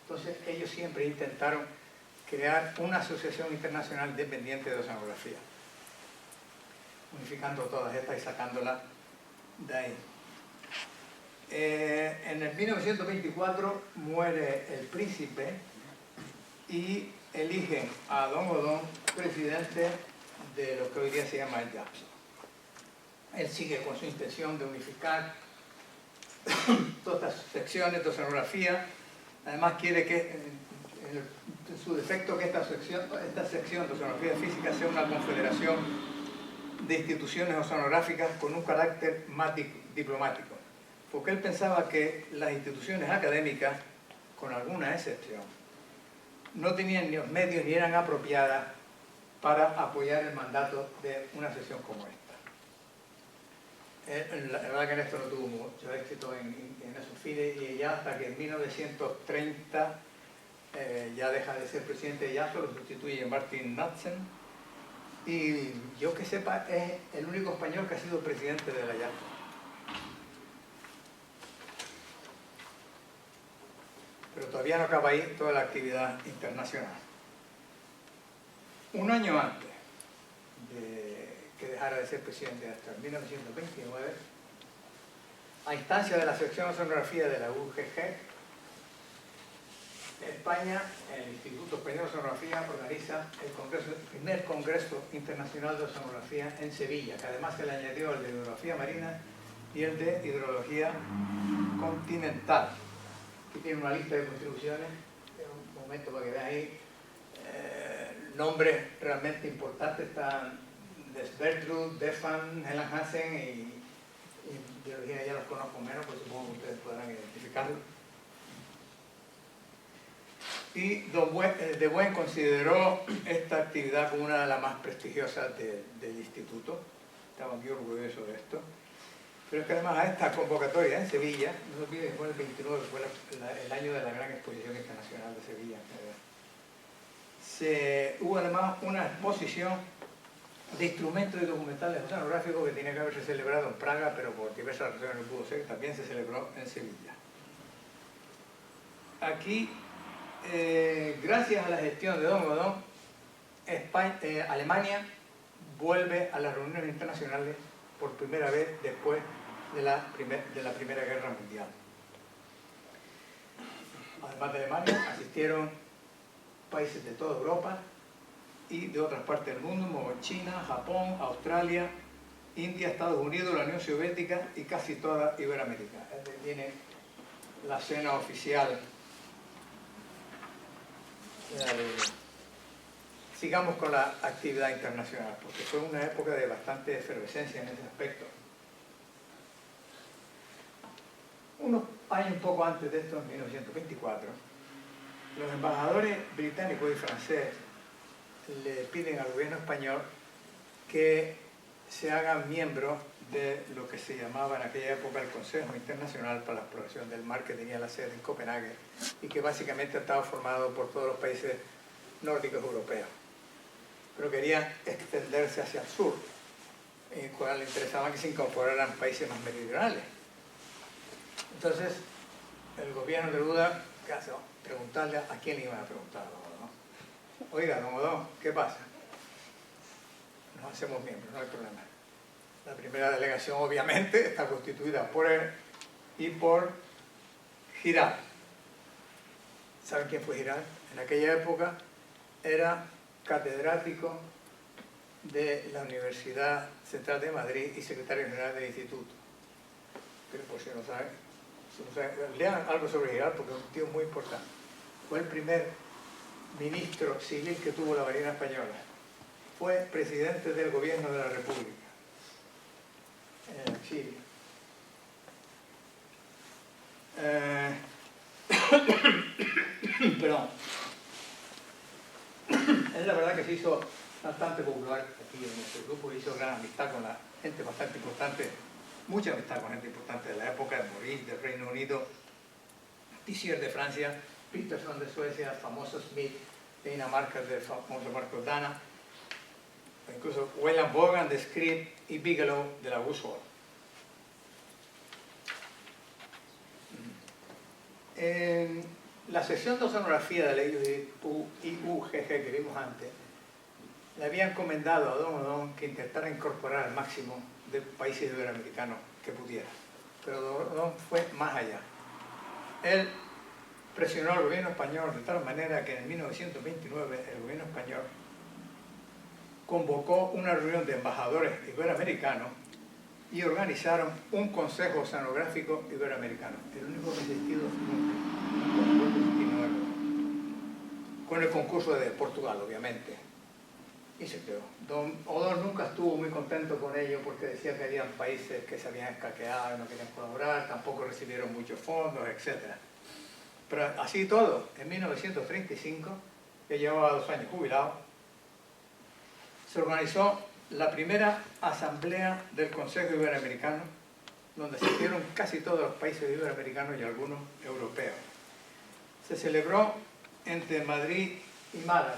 Entonces ellos siempre intentaron crear una asociación internacional independiente de oceanografía, unificando todas estas y sacándolas de ahí. En el 1924 muere el príncipe y eligen a don Odón presidente de lo que hoy día se llama el JAXO. Él sigue con su intención de unificar todas estas secciones de oceanografía. Además quiere que, en su defecto que esta sección de oceanografía física sea una confederación de instituciones oceanográficas con un carácter más diplomático, porque él pensaba que las instituciones académicas, con alguna excepción, no tenían ni los medios ni eran apropiadas para apoyar el mandato de una sesión como esta. La verdad que en esto no tuvo mucho éxito en esos fines, y ya hasta que en 1930 ya deja de ser presidente de IASO, lo sustituye Martin Knudsen, y yo que sepa es el único español que ha sido presidente de la IASO. Pero todavía no acaba ahí toda la actividad internacional. Un año antes de que dejara de ser presidente hasta 1929, a instancia de la sección de oceanografía de la UGG, España, el Instituto Español de Oceanografía, organiza el primer Congreso Internacional de Oceanografía en Sevilla, que además se le añadió el de hidrografía marina y el de hidrología continental. Aquí tiene una lista de contribuciones, un momento para que vean ahí, nombres realmente importantes, están Desbertrud, Defan, Helen Hansen, y biología ya los conozco menos, pues supongo que ustedes podrán identificarlo. Y De Buen consideró esta actividad como una de las más prestigiosas del instituto. Estaba muy orgulloso de esto. Pero es que además a esta convocatoria en Sevilla, no se olviden que fue el 29, fue el año de la gran exposición internacional de Sevilla. Hubo además una exposición de instrumentos y documentales oceanográficos que tenía que haberse celebrado en Praga, pero por diversas razones no pudo ser, también se celebró en Sevilla. Aquí, gracias a la gestión de Don Godón, Alemania vuelve a las reuniones internacionales por primera vez después de la Primera Guerra Mundial. Además de Alemania, asistieron países de toda Europa y de otras partes del mundo, como China, Japón, Australia, India, Estados Unidos, la Unión Soviética y casi toda Iberoamérica. Viene la cena oficial. Sigamos con la actividad internacional, porque fue una época de bastante efervescencia en ese aspecto. Unos años un poco antes de esto, en 1924, los embajadores británicos y franceses le piden al gobierno español que se hagan miembros de lo que se llamaba en aquella época el Consejo Internacional para la Exploración del Mar, que tenía la sede en Copenhague y que básicamente estaba formado por todos los países nórdicos europeos, pero querían extenderse hacia el sur, en el cual le interesaba que se incorporaran países más meridionales. Entonces, el gobierno de Duda, ¿qué hace? Preguntarle a quién le iban a preguntar. Oiga, don Odón, ¿qué pasa? Nos hacemos miembros, no hay problema. La primera delegación, obviamente, está constituida por él y por Giral. ¿Saben quién fue Giral? En aquella época era catedrático de la Universidad Central de Madrid y secretario general del instituto. Pero por si no saben, lean algo sobre Giral porque es un tío muy importante. Fue el primer ministro civil que tuvo la Marina Española. Fue presidente del gobierno de la República en el exilio. Perdón. Es la verdad que se hizo bastante popular aquí en este grupo, hizo gran amistad con la gente bastante importante, mucha amistad con gente importante de la época, de Maurice, del Reino Unido, Tissier de Francia, Peterson de Suecia, el famoso Smith de Dinamarca, del famoso Marco Dana, incluso William Vaughan de Scrip y Bigelow de la Guswell. En la sección de oceanografía de la IUGG que vimos antes, le había encomendado a Don Odón que intentara incorporar al máximo de países iberoamericanos que pudiera. Pero Don Odón fue más allá. Él presionó al gobierno español de tal manera que en 1929 el gobierno español convocó una reunión de embajadores iberoamericanos y organizaron un consejo oceanográfico iberoamericano, el único que ha existido nunca, con el concurso de Portugal, obviamente. Y se quedó. Don Odón nunca estuvo muy contento con ello porque decía que había países que se habían escaqueado y no querían colaborar, tampoco recibieron muchos fondos, etc. Pero así todo, en 1935, que llevaba 2 años jubilado, se organizó la primera asamblea del Consejo Iberoamericano, donde asistieron casi todos los países iberoamericanos y algunos europeos. Se celebró entre Madrid y Málaga.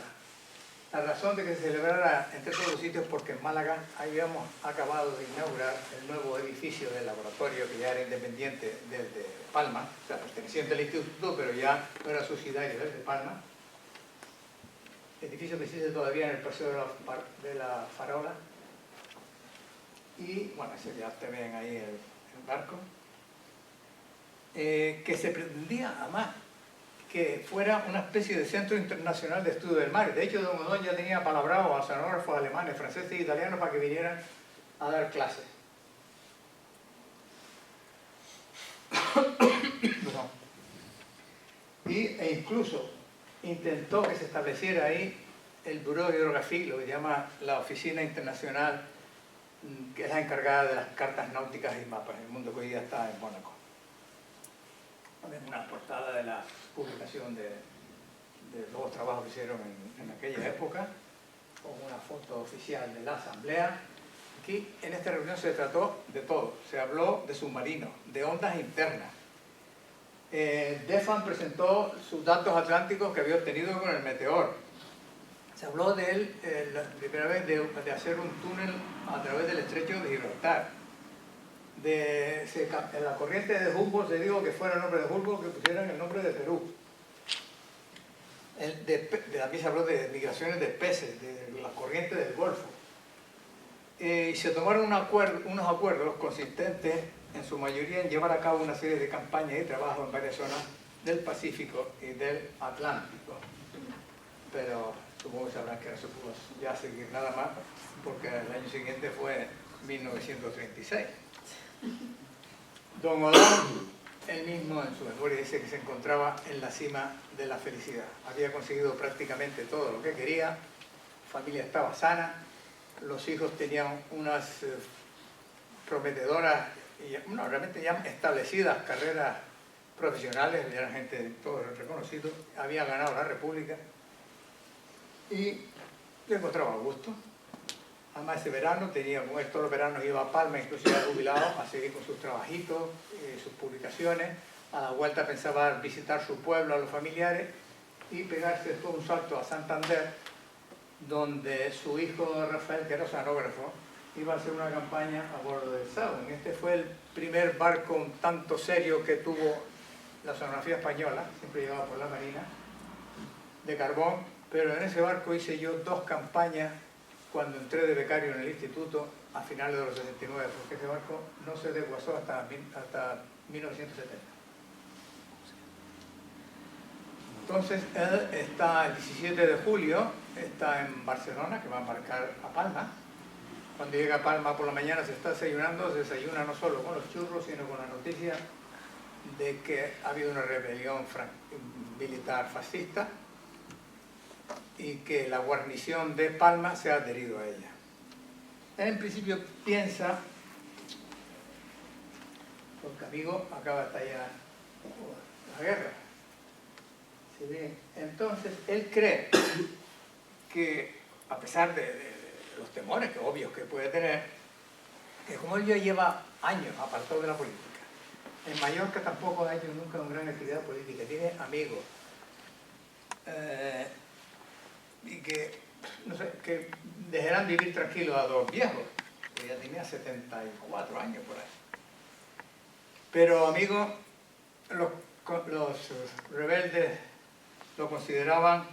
La razón de que se celebrara entre todos los sitios es porque en Málaga habíamos acabado de inaugurar el nuevo edificio del laboratorio, que ya era independiente desde Palma, o sea, perteneciente al instituto, pero ya no era subsidiario desde Palma. Edificio que existe todavía en el Paseo de la Farola. Y, bueno, ese ya te ven ahí el barco. Que se pretendía, además, que fuera una especie de centro internacional de estudio del mar. De hecho, don Odón ya tenía palabrado a oceanógrafos alemanes, franceses e italianos para que vinieran a dar clases. E incluso intentó que se estableciera ahí el Bureau de Hidrografía, lo que llama la Oficina Internacional, que es la encargada de las cartas náuticas y mapas, el mundo que hoy día está en Mónaco. Una portada de la publicación de los trabajos que hicieron en aquella época, con una foto oficial de la asamblea. Aquí, en esta reunión, se trató de todo. Se habló de submarinos, de ondas internas. Defan presentó sus datos atlánticos que había obtenido con el Meteor. Se habló de él, la primera vez, de hacer un túnel a través del estrecho de Gibraltar. En la corriente de Humboldt se dijo que fuera el nombre de Humboldt, que pusieran el nombre de Perú. También se habló de migraciones de peces, de las corrientes del Golfo. Y se tomaron unos acuerdos consistentes, en su mayoría, en llevar a cabo una serie de campañas y trabajos en varias zonas del Pacífico y del Atlántico. Pero supongo que sabrán que no se pudo ya seguir nada más, porque el año siguiente fue 1936. Don Odón, él mismo en su memoria dice que se encontraba en la cima de la felicidad. Había conseguido prácticamente todo lo que quería, la familia estaba sana, los hijos tenían unas prometedoras y realmente ya establecidas carreras profesionales, eran gente de todo reconocido, había ganado la República y se encontraba a gusto. Además, ese verano como todos los veranos iba a Palma, inclusive jubilado, a seguir con sus trabajitos, sus publicaciones. A la vuelta pensaba visitar su pueblo, a los familiares, y pegarse todo un salto a Santander, donde su hijo Rafael, que era oceanógrafo, iba a hacer una campaña a bordo del Saúl. Este fue el primer barco un tanto serio que tuvo la oceanografía española, siempre llevaba por la Marina, de carbón, pero en ese barco hice yo 2 campañas cuando entré de becario en el instituto a finales de los 69, porque ese barco no se desguazó hasta 1970. Entonces, él está el 17 de julio, está en Barcelona, que va a embarcar a Palma. Cuando llega a Palma por la mañana se está desayunando, se desayuna no solo con los churros, sino con la noticia de que ha habido una rebelión militar fascista y que la guarnición de Palma se ha adherido a ella. Él en principio piensa, porque amigo acaba de estallar la guerra. ¿Sí? Entonces él cree que, a pesar de los temores que obvios que puede tener, que como él ya lleva años apartado de la política, en Mallorca tampoco ha hecho nunca una gran actividad política, tiene amigos, y que, no sé, que dejarán vivir tranquilos a 2 viejos, que ya tenía 74 años por ahí. Pero amigos, los rebeldes lo consideraban,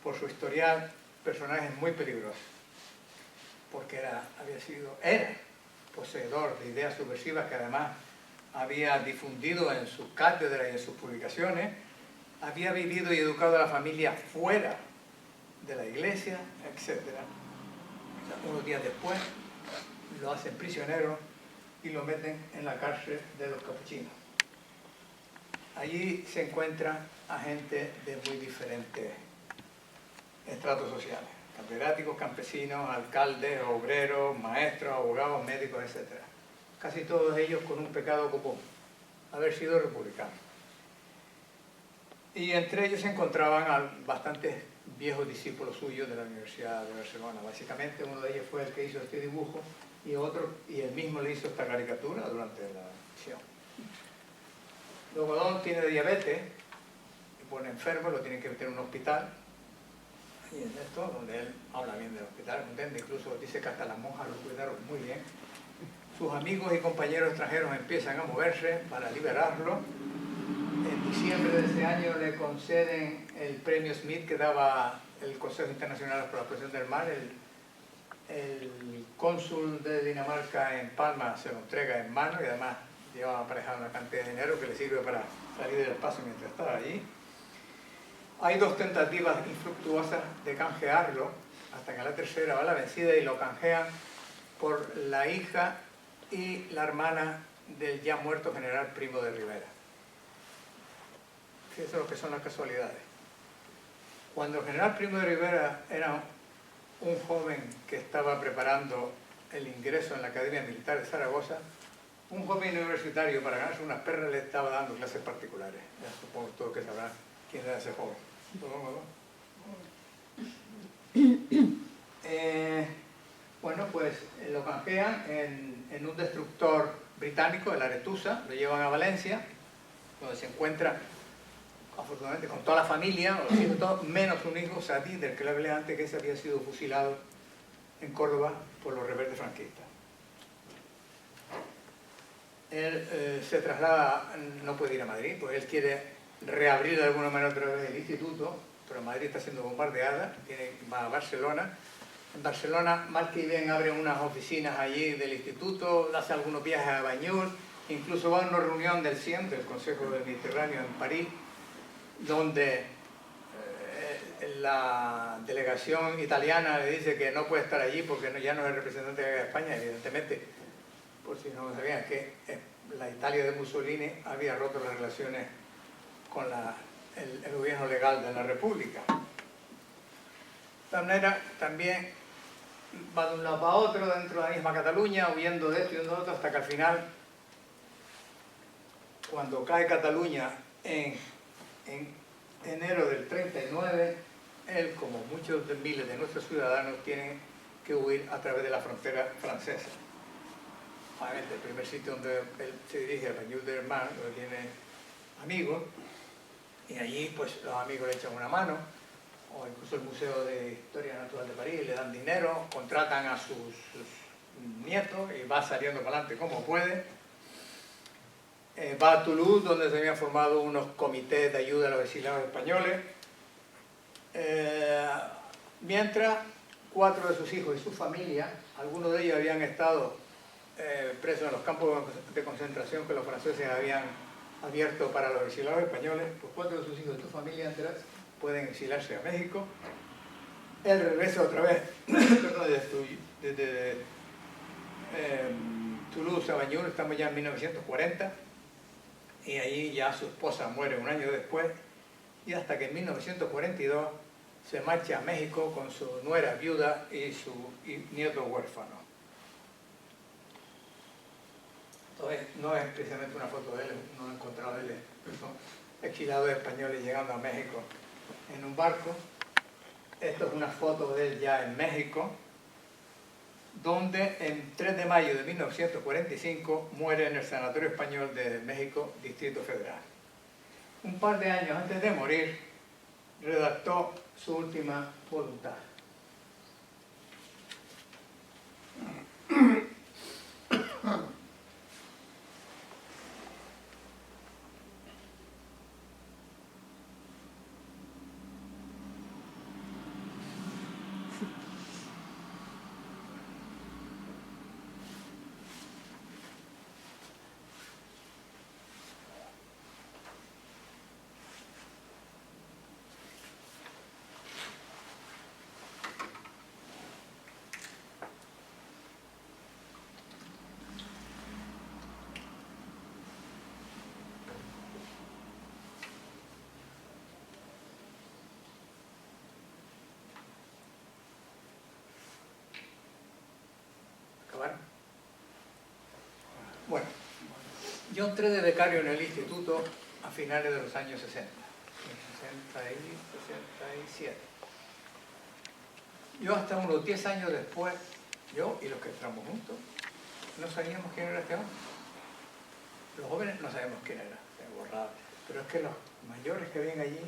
por su historial, personajes muy peligrosos, porque era poseedor de ideas subversivas que además había difundido en sus cátedras y en sus publicaciones, había vivido y educado a la familia fuera de la iglesia, etc. O sea, unos días después lo hacen prisionero y lo meten en la cárcel de los capuchinos. Allí se encuentra a gente de muy diferentes estratos sociales: catedráticos, campesinos, alcaldes, obreros, maestros, abogados, médicos, etc. Casi todos ellos con un pecado común: haber sido republicanos. Y entre ellos se encontraban bastantes viejos discípulos suyos de la Universidad de Barcelona. Básicamente uno de ellos fue el que hizo este dibujo y él mismo le hizo esta caricatura durante la misión. Luego Don tiene diabetes, se pone enfermo, lo tienen que meter en un hospital. Y en esto, donde él habla bien del hospital, ¿entiende? Incluso dice que hasta las monjas lo cuidaron muy bien. Sus amigos y compañeros extranjeros empiezan a moverse para liberarlo. En diciembre de ese año le conceden el premio Smith que daba el Consejo Internacional para la Protección del Mar. El cónsul de Dinamarca en Palma se lo entrega en mano y además lleva aparejada una cantidad de dinero que le sirve para salir del paso mientras está allí. Hay dos tentativas infructuosas de canjearlo, hasta que a la tercera va la vencida y lo canjean por la hija y la hermana del ya muerto general Primo de Rivera. Fíjense lo que son las casualidades. Cuando el general Primo de Rivera era un joven que estaba preparando el ingreso en la Academia Militar de Zaragoza, un joven universitario, para ganarse unas perras, le estaba dando clases particulares. Ya supongo todos que sabrán quién era ese joven. Bueno, pues lo canjean en un destructor británico, el Arethusa, lo llevan a Valencia, donde se encuentra, afortunadamente, con toda la familia, menos un hijo, Sadí, del que le hablé antes, que ese había sido fusilado en Córdoba por los rebeldes franquistas. Él se traslada, no puede ir a Madrid, pues él quiere reabrir de alguna manera otra vez el instituto, pero Madrid está siendo bombardeada, va a Barcelona. En Barcelona, mal que bien, abren unas oficinas allí del instituto, hace algunos viajes a Bañul, incluso va a una reunión del CIEM, del Consejo del Mediterráneo en París, donde la delegación italiana le dice que no puede estar allí porque ya no es representante de España, evidentemente, por si no lo sabían, que la Italia de Mussolini había roto las relaciones con el gobierno legal de la República. De tal manera, también va de un lado para otro dentro de la misma Cataluña, huyendo de esto y de otro, hasta que al final, cuando cae Cataluña en enero del 39, él, como muchos de miles de nuestros ciudadanos, tienen que huir a través de la frontera francesa. Obviamente, el primer sitio donde él se dirige, el Bañul del Mar, donde tiene amigos, y allí pues los amigos le echan una mano, o incluso el Museo de Historia Natural de París le dan dinero, contratan a sus nietos y va saliendo para adelante como puede. Va a Toulouse, donde se habían formado unos comités de ayuda a los exiliados españoles, mientras 4 de sus hijos y su familia, algunos de ellos habían estado presos en los campos de concentración que los franceses habían abierto para los exiliados españoles, pues 4 de sus hijos y su familia pueden exiliarse a México. Él regresa otra vez desde Toulouse a Bañul, estamos ya en 1940, y ahí ya su esposa muere un año después, y hasta que en 1942 se marcha a México con su nuera viuda y su nieto huérfano. Entonces, no es precisamente una foto de él, no lo he encontrado de él, pero son exilados españoles llegando a México en un barco. Esto es una foto de él ya en México, donde en 3 de mayo de 1945 muere en el Sanatorio Español de México, Distrito Federal. Un par de años antes de morir, redactó su última voluntad. Yo entré de becario en el instituto a finales de los años 60, 60 y 67. Yo hasta unos 10 años después, yo y los que entramos juntos, no sabíamos quién era este hombre. Los jóvenes no sabemos quién era, se borraba. Pero es que los mayores que ven allí,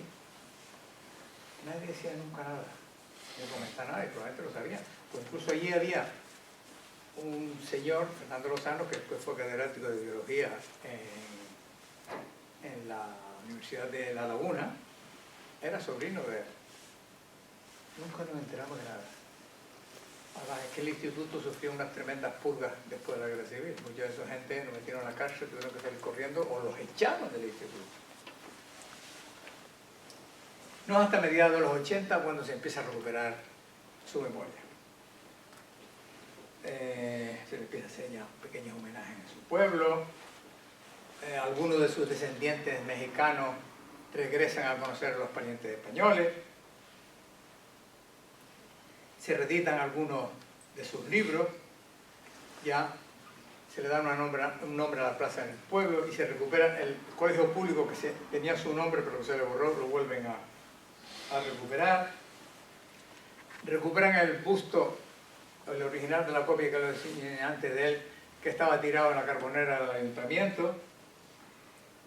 nadie decía nunca nada. No comentaba nada y probablemente lo sabían. Pues incluso allí había un señor, Fernando Lozano, que después fue catedrático de biología en la Universidad de La Laguna, era sobrino de él. Nunca nos enteramos de nada. Además, es que el instituto sufrió unas tremendas purgas después de la guerra civil. Mucha de esa gente nos metieron a la cárcel, tuvieron que salir corriendo o los echaron del instituto. No hasta mediados de los 80 cuando se empieza a recuperar su memoria. Se le empieza a hacer ya pequeños homenajes en su pueblo. Algunos de sus descendientes mexicanos regresan a conocer a los parientes españoles. Se reeditan algunos de sus libros, ya se le da un nombre a la plaza en el pueblo y se recupera el colegio público que tenía su nombre pero que se le borró, lo vuelven a recuperar. Recuperan el busto, el original de la copia que lo enseñé antes de él, que estaba tirado en la carbonera del ayuntamiento,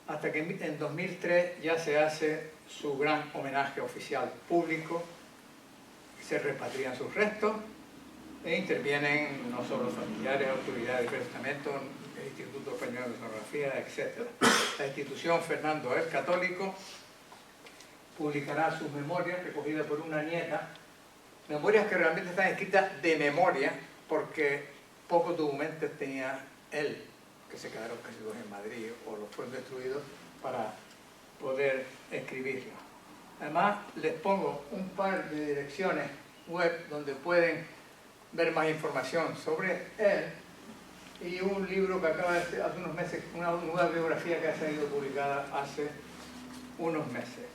hasta que en 2003 ya se hace su gran homenaje oficial público, se repatrian sus restos e intervienen no solo familiares, autoridades del estamento, el Instituto Español de Etnografía, etc. La institución, Fernando es católico, publicará sus memorias recogidas por una nieta, memorias que realmente están escritas de memoria porque pocos documentos tenía él, que se quedaron casi todos en Madrid o los fueron destruidos para poder escribirlo. Además, les pongo un par de direcciones web donde pueden ver más información sobre él y un libro que acaba de hace unos meses, una nueva biografía que ha sido publicada hace unos meses.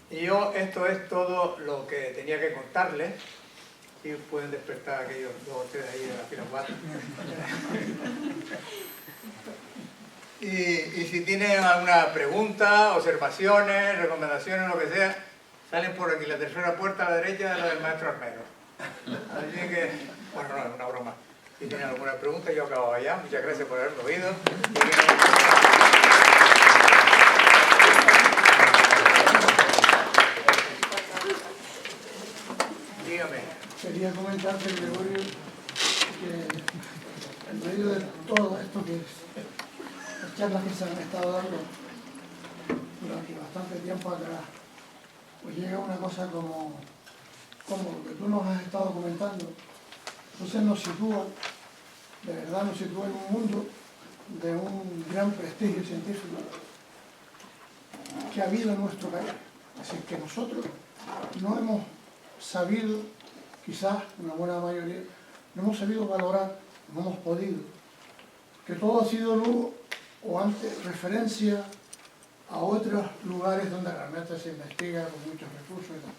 Y esto es todo lo que tenía que contarles. Y pueden despertar aquellos dos o tres ahí de la fila 4. Y si tienen alguna pregunta, observaciones, recomendaciones, lo que sea, salen por aquí, la tercera puerta a la derecha, la del maestro Armero. Así que, bueno, no, es una broma. Si tienen alguna pregunta, yo acabo allá. Muchas gracias por haberme oído. Dígame. Quería comentarte, Gregorio, que en medio de todo esto que las charlas que se han estado dando durante bastante tiempo atrás, pues llega una cosa como lo que tú nos has estado comentando. Entonces nos sitúa, de verdad nos sitúa en un mundo de un gran prestigio científico que ha habido en nuestro país. Así que nosotros no hemos sabido, quizás una buena mayoría, no hemos sabido valorar, no hemos podido, que todo ha sido luego o antes referencia a otros lugares donde realmente se investiga con muchos recursos y tal.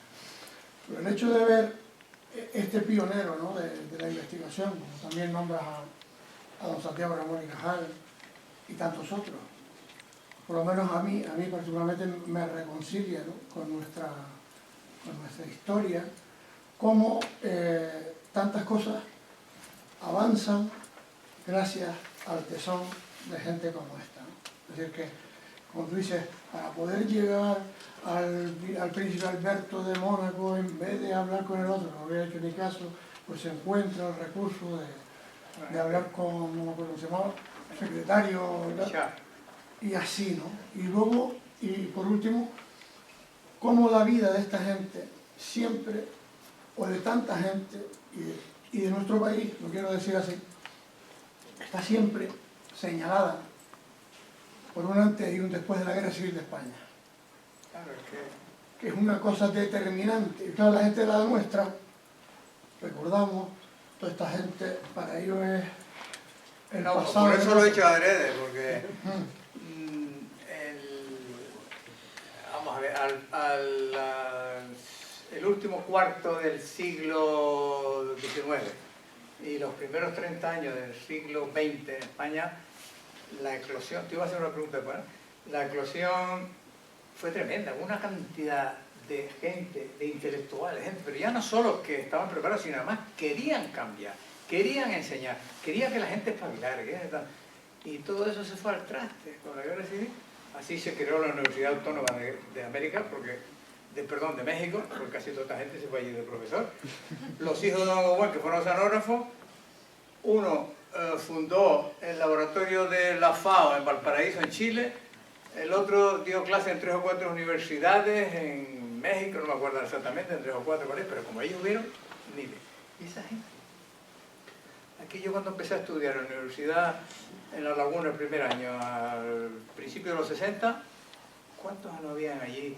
Pero el hecho de ver este pionero, ¿no?, de la investigación, como también nombras a don Santiago Ramón y Cajal y tantos otros, por lo menos a mí particularmente me reconcilia, ¿no?, con nuestra historia, cómo tantas cosas avanzan gracias al tesón de gente como esta, ¿no? Es decir que, como tú dices, para poder llegar al príncipe Alberto de Mónaco, en vez de hablar con el otro, que no había hecho ni caso, pues se encuentra el recurso de hablar con, no me acuerdo cómo se llamaba, el secretario, ¿verdad? Y así, ¿no? Y luego, y por último, cómo la vida de esta gente siempre, o de tanta gente, y de nuestro país, lo quiero decir así, está siempre señalada por un antes y un después de la Guerra Civil de España. Claro, que es una cosa determinante. Y claro, la gente de la nuestra, recordamos, toda esta gente, para ellos es el no, pasado. por eso lo he hecho adrede, porque vamos a ver, el último cuarto del siglo XIX y los primeros 30 años del siglo XX en España la eclosión, te iba a hacer una pregunta, bueno, la eclosión fue tremenda, una cantidad de gente, de intelectuales, gente, pero ya no solo que estaban preparados, sino además querían cambiar, querían enseñar, querían que la gente espabilara, y todo eso se fue al traste con la guerra civil. Así se creó la Universidad Autónoma de América, de México, porque casi toda esta gente se fue allí de profesor. Los hijos de Don Owen, que fueron oceanógrafos, uno fundó el laboratorio de la FAO en Valparaíso, en Chile, el otro dio clases en 3 o 4 universidades en México, no me acuerdo exactamente, en 3 o 4 cuáles, pero como ellos vieron, ni de. ¿Y esa gente? Aquí yo cuando empecé a estudiar en la universidad, en La Laguna el primer año, al principio de los 60, ¿cuántos no habían allí?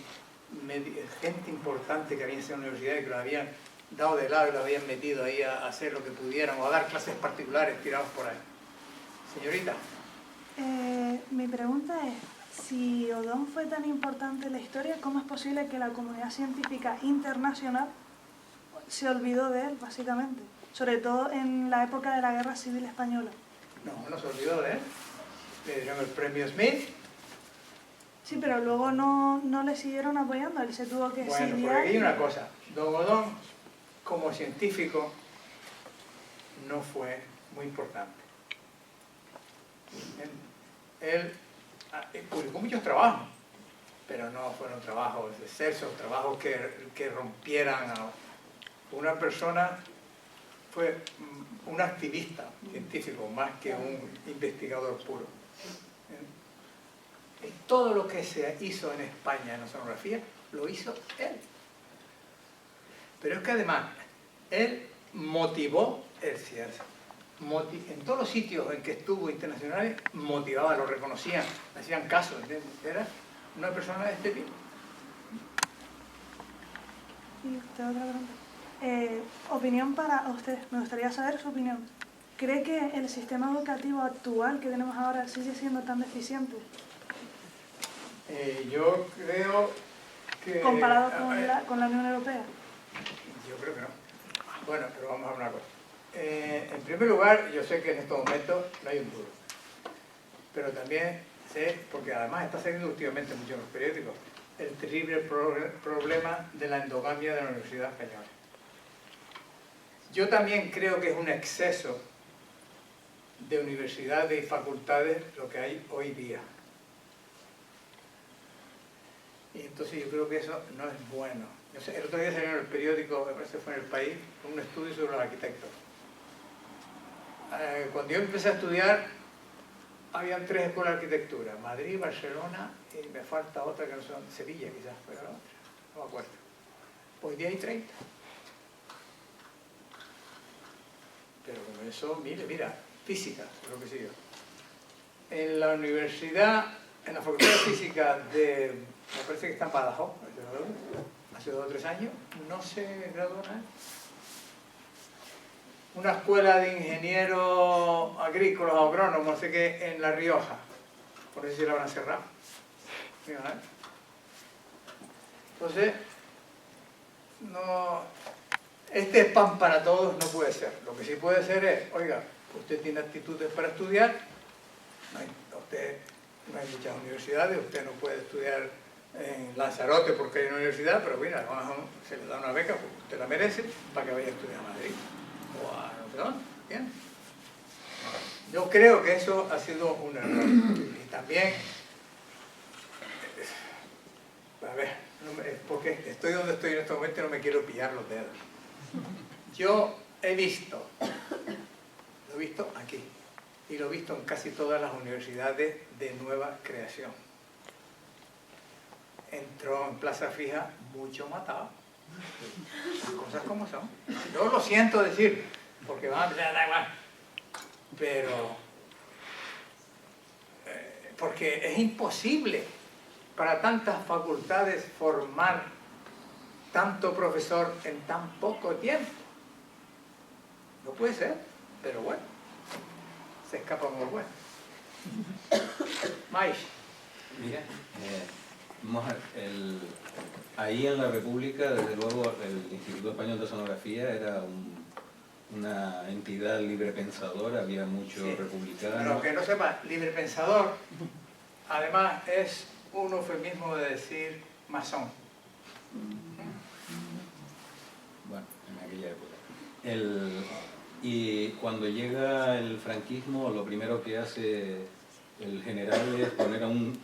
Gente importante que había en esa universidad y que lo habían dado de lado y lo habían metido ahí a hacer lo que pudieran o a dar clases particulares tirados por ahí. Señorita. Mi pregunta es, si Odón fue tan importante en la historia, ¿cómo es posible que la comunidad científica internacional se olvidó de él, básicamente? Sobre todo en la época de la Guerra Civil Española. No se olvidó de él. Le dieron el premio Smith. Sí, pero luego no le siguieron apoyando, él se tuvo que exiliar. Bueno, porque aquí hay una cosa. Don Odón, como científico, no fue muy importante. Él publicó muchos trabajos, pero no fueron trabajos excelsos, trabajos que rompieran a una persona. Fue un activista científico más que un investigador puro. Y todo lo que se hizo en España en oceanografía lo hizo él. Pero es que además él motivó el CIERS. En todos los sitios en que estuvo internacionales motivaba, lo reconocían, hacían caso, ¿entiendes? Era una persona de este tipo. Y otra pregunta. Opinión para usted, me gustaría saber su opinión. ¿Cree que el sistema educativo actual que tenemos ahora sigue siendo tan deficiente? Yo creo que... ¿Comparado con la Unión Europea? Yo creo que no. Bueno, pero vamos a ver una cosa. En primer lugar, yo sé que en estos momentos no hay un duro. Pero también sé, porque además está saliendo últimamente mucho en los periódicos, el terrible problema de la endogamia de la Universidad Española. Yo también creo que es un exceso de universidades y facultades lo que hay hoy día. Y entonces yo creo que eso no es bueno. Yo sé, el otro día salió en el periódico, me parece que fue en El País, un estudio sobre los arquitectos. Cuando yo empecé a estudiar, habían 3 escuelas de arquitectura, Madrid, Barcelona y me falta otra que no son, Sevilla quizás, pero la otra, no me acuerdo. Hoy día hay 30. Pero con eso, mira, física, lo que sigo. En la universidad, en la facultad de física me parece que está en Badajoz, hace 2 o 3 años, no se graduó nadie. Una escuela de ingenieros agrícolas, agrónomos, no sé qué, en La Rioja. Por eso sí la habrán cerrado. Entonces, no, este es pan para todos, no puede ser. Lo que sí puede ser es, oiga, usted tiene actitudes para estudiar, no hay muchas universidades, usted no puede estudiar en Lanzarote porque hay una universidad, pero mira, se le da una beca porque usted la merece para que vaya a estudiar a Madrid o a no sé dónde. ¿Bien? Yo creo que eso ha sido un error. Y también, a ver, porque estoy donde estoy en este momento y no me quiero pillar los dedos. Yo he visto, lo he visto aquí, y lo he visto en casi todas las universidades de nueva creación. Entró en plaza fija mucho matado. Las cosas como son. Yo lo siento decir, porque van a empezar a dar igual. Pero, porque es imposible para tantas facultades formar tanto profesor en tan poco tiempo. No puede ser, pero bueno, se escapa muy bueno. Mais. Mira, ahí en la República, desde luego, el Instituto Español de Oceanografía era una entidad librepensadora, había mucho Sí. republicano. Pero que no sepa, librepensador, además es un eufemismo de decir masón. Bueno, en aquella época. Y cuando llega el franquismo, lo primero que hace el general es poner a un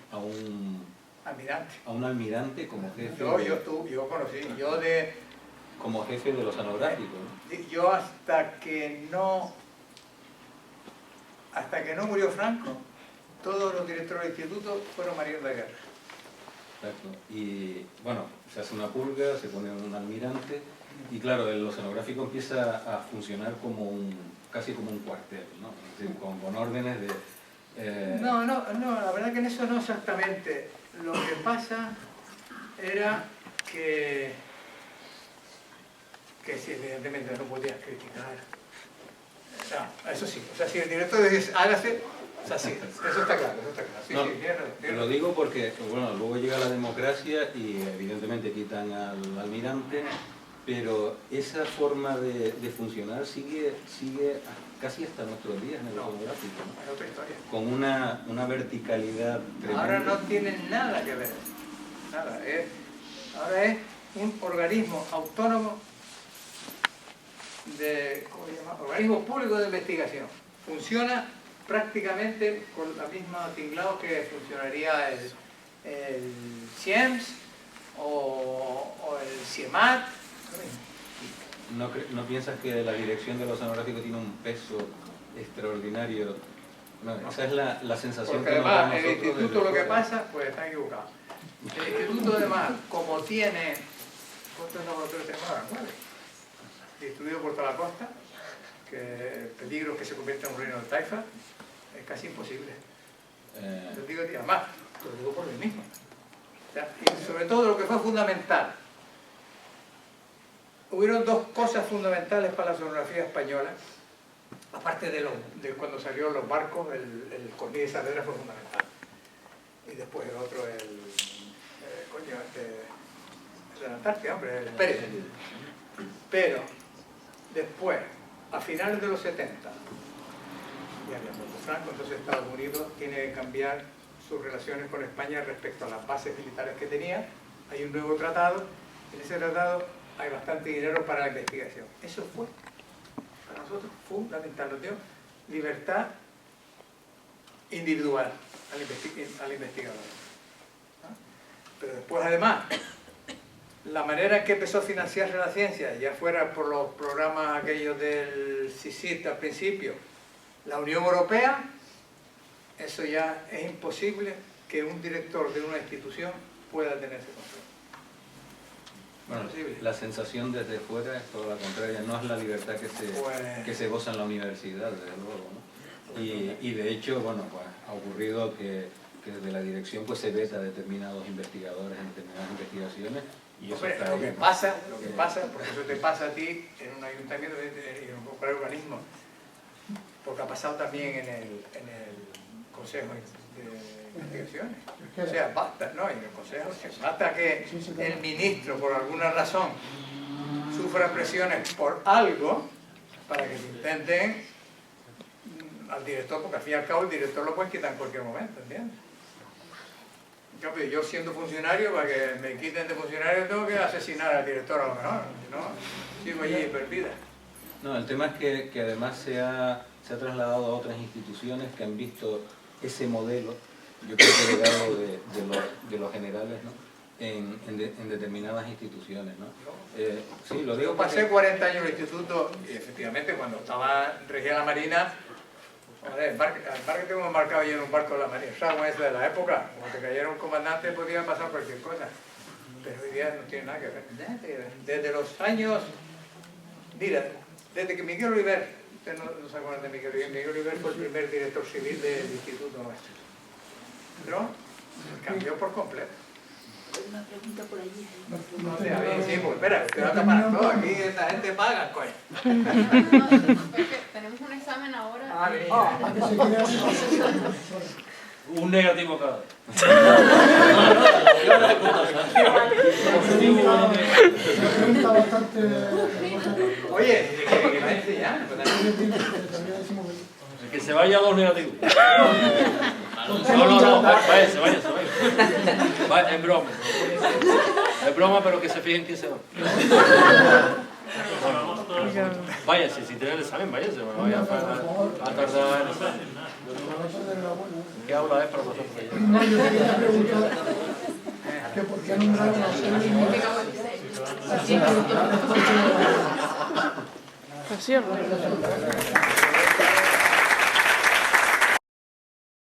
Almirante. como jefe, Yo conocí, como jefe de los anográficos, ¿no? yo hasta que no murió Franco, todos los directores del instituto fueron marinos de guerra. Exacto. Y bueno, se hace una purga, se pone un almirante y claro, el oceanográfico empieza a funcionar casi como un cuartel, ¿no? Es decir, con órdenes de... No, la verdad que en eso no exactamente. Lo que pasa era que sí, evidentemente no podías criticar. No, eso sí, o sea, si el director dice, hágase, o sea, sí, eso está claro, Sí, No, sí, tiene razón. lo digo porque, bueno, luego llega la democracia y evidentemente quitan al almirante, pero esa forma de funcionar sigue casi hasta nuestros días en el oceanográfico, ¿no? Es otra historia. Con una verticalidad tremenda. Ahora no tiene nada que ver, nada. Ahora es un organismo autónomo ¿cómo se llama? Organismo público de investigación. Funciona prácticamente con la misma tinglado que funcionaría el CIEMS o el CIEMAT. ¿No piensas que la dirección del oceanográfico tiene un peso extraordinario? No, esa es la sensación porque que nos da a además el nosotros instituto desde lo que fuera. pasa, pues está equivocado. El instituto además, como tiene, ¿cuántos laboratorios tenemos ahora? 9. Distribuido por toda la costa, que el peligro es que se convierta en un reino de taifa, es casi imposible. Lo digo, y además, lo digo por mí mismo. Y sobre todo lo que fue fundamental. Hubieron 2 cosas fundamentales para la oceanografía española, aparte de cuando salieron los barcos, el Cornelius de Saavedra fue fundamental. Y después el otro, el de la Antártida, hombre, el Pérez. Pero después, a finales de los 70, ya había muerto Franco, entonces Estados Unidos tiene que cambiar sus relaciones con España respecto a las bases militares que tenía. Hay un nuevo tratado, en ese tratado hay bastante dinero para la investigación. Eso fue, para nosotros, fundamental, nos dio libertad individual al investigador. ¿No? Pero después, además, la manera en que empezó a financiarse la ciencia, ya fuera por los programas aquellos del CSIC al principio, la Unión Europea, eso ya es imposible que un director de una institución pueda tener ese control. Bueno, la sensación desde fuera es todo lo contrario, no es la libertad que se goza en la universidad, desde luego, ¿no? Y de hecho, bueno, pues ha ocurrido que desde la dirección pues se veta a determinados investigadores en determinadas investigaciones. Y eso está lo que ahí, ¿no? pasa, porque eso te pasa a ti en un ayuntamiento y en un organismo, porque ha pasado también en el Consejo de Investigaciones. O sea, basta, ¿no? En el Consejo, basta que el ministro, por alguna razón, sufra presiones por algo para que se intenten al director, porque al fin y al cabo el director lo pueden quitar en cualquier momento, ¿entiendes? En cambio, yo siendo funcionario, para que me quiten de funcionario tengo que asesinar al director a lo mejor, si no, sigo allí perdida. No, el tema es que además se ha trasladado a otras instituciones que han visto ese modelo, yo creo que llegado de los generales, ¿no? en determinadas instituciones, ¿no? Sí, lo digo Yo pasé 40 años en el instituto y efectivamente cuando estaba regida la Marina, el barco que tengo marcado yo en un barco de la Marina, ¿sabes? Es de la época, como te cayera un comandante podía pasar cualquier cosa, pero hoy día no tiene nada que ver. Desde los años, mira, desde que Miguel Oliver, ustedes no se acuerdan de Miguel Oliver fue el primer director civil del instituto nuestro, ¿no? Cambió por completo. Una pregunta por allí. No sé, a ver, sí, pues espera, que no te para todo, aquí esta gente paga, coño. Es que tenemos un examen ahora. Ah, Un negativo cada vez. Una pregunta bastante... Oye, que maestre ya. Que se vaya a 2 negativos. No, váyase. Es broma. Es broma, pero que se fijen quién se va. Váyase, si tiene el examen, váyase. No vaya a tardar en el examen. ¿Qué aula es para pasar por allá? No, yo te quería preguntar que por qué nombraron a ustedes Pues sí,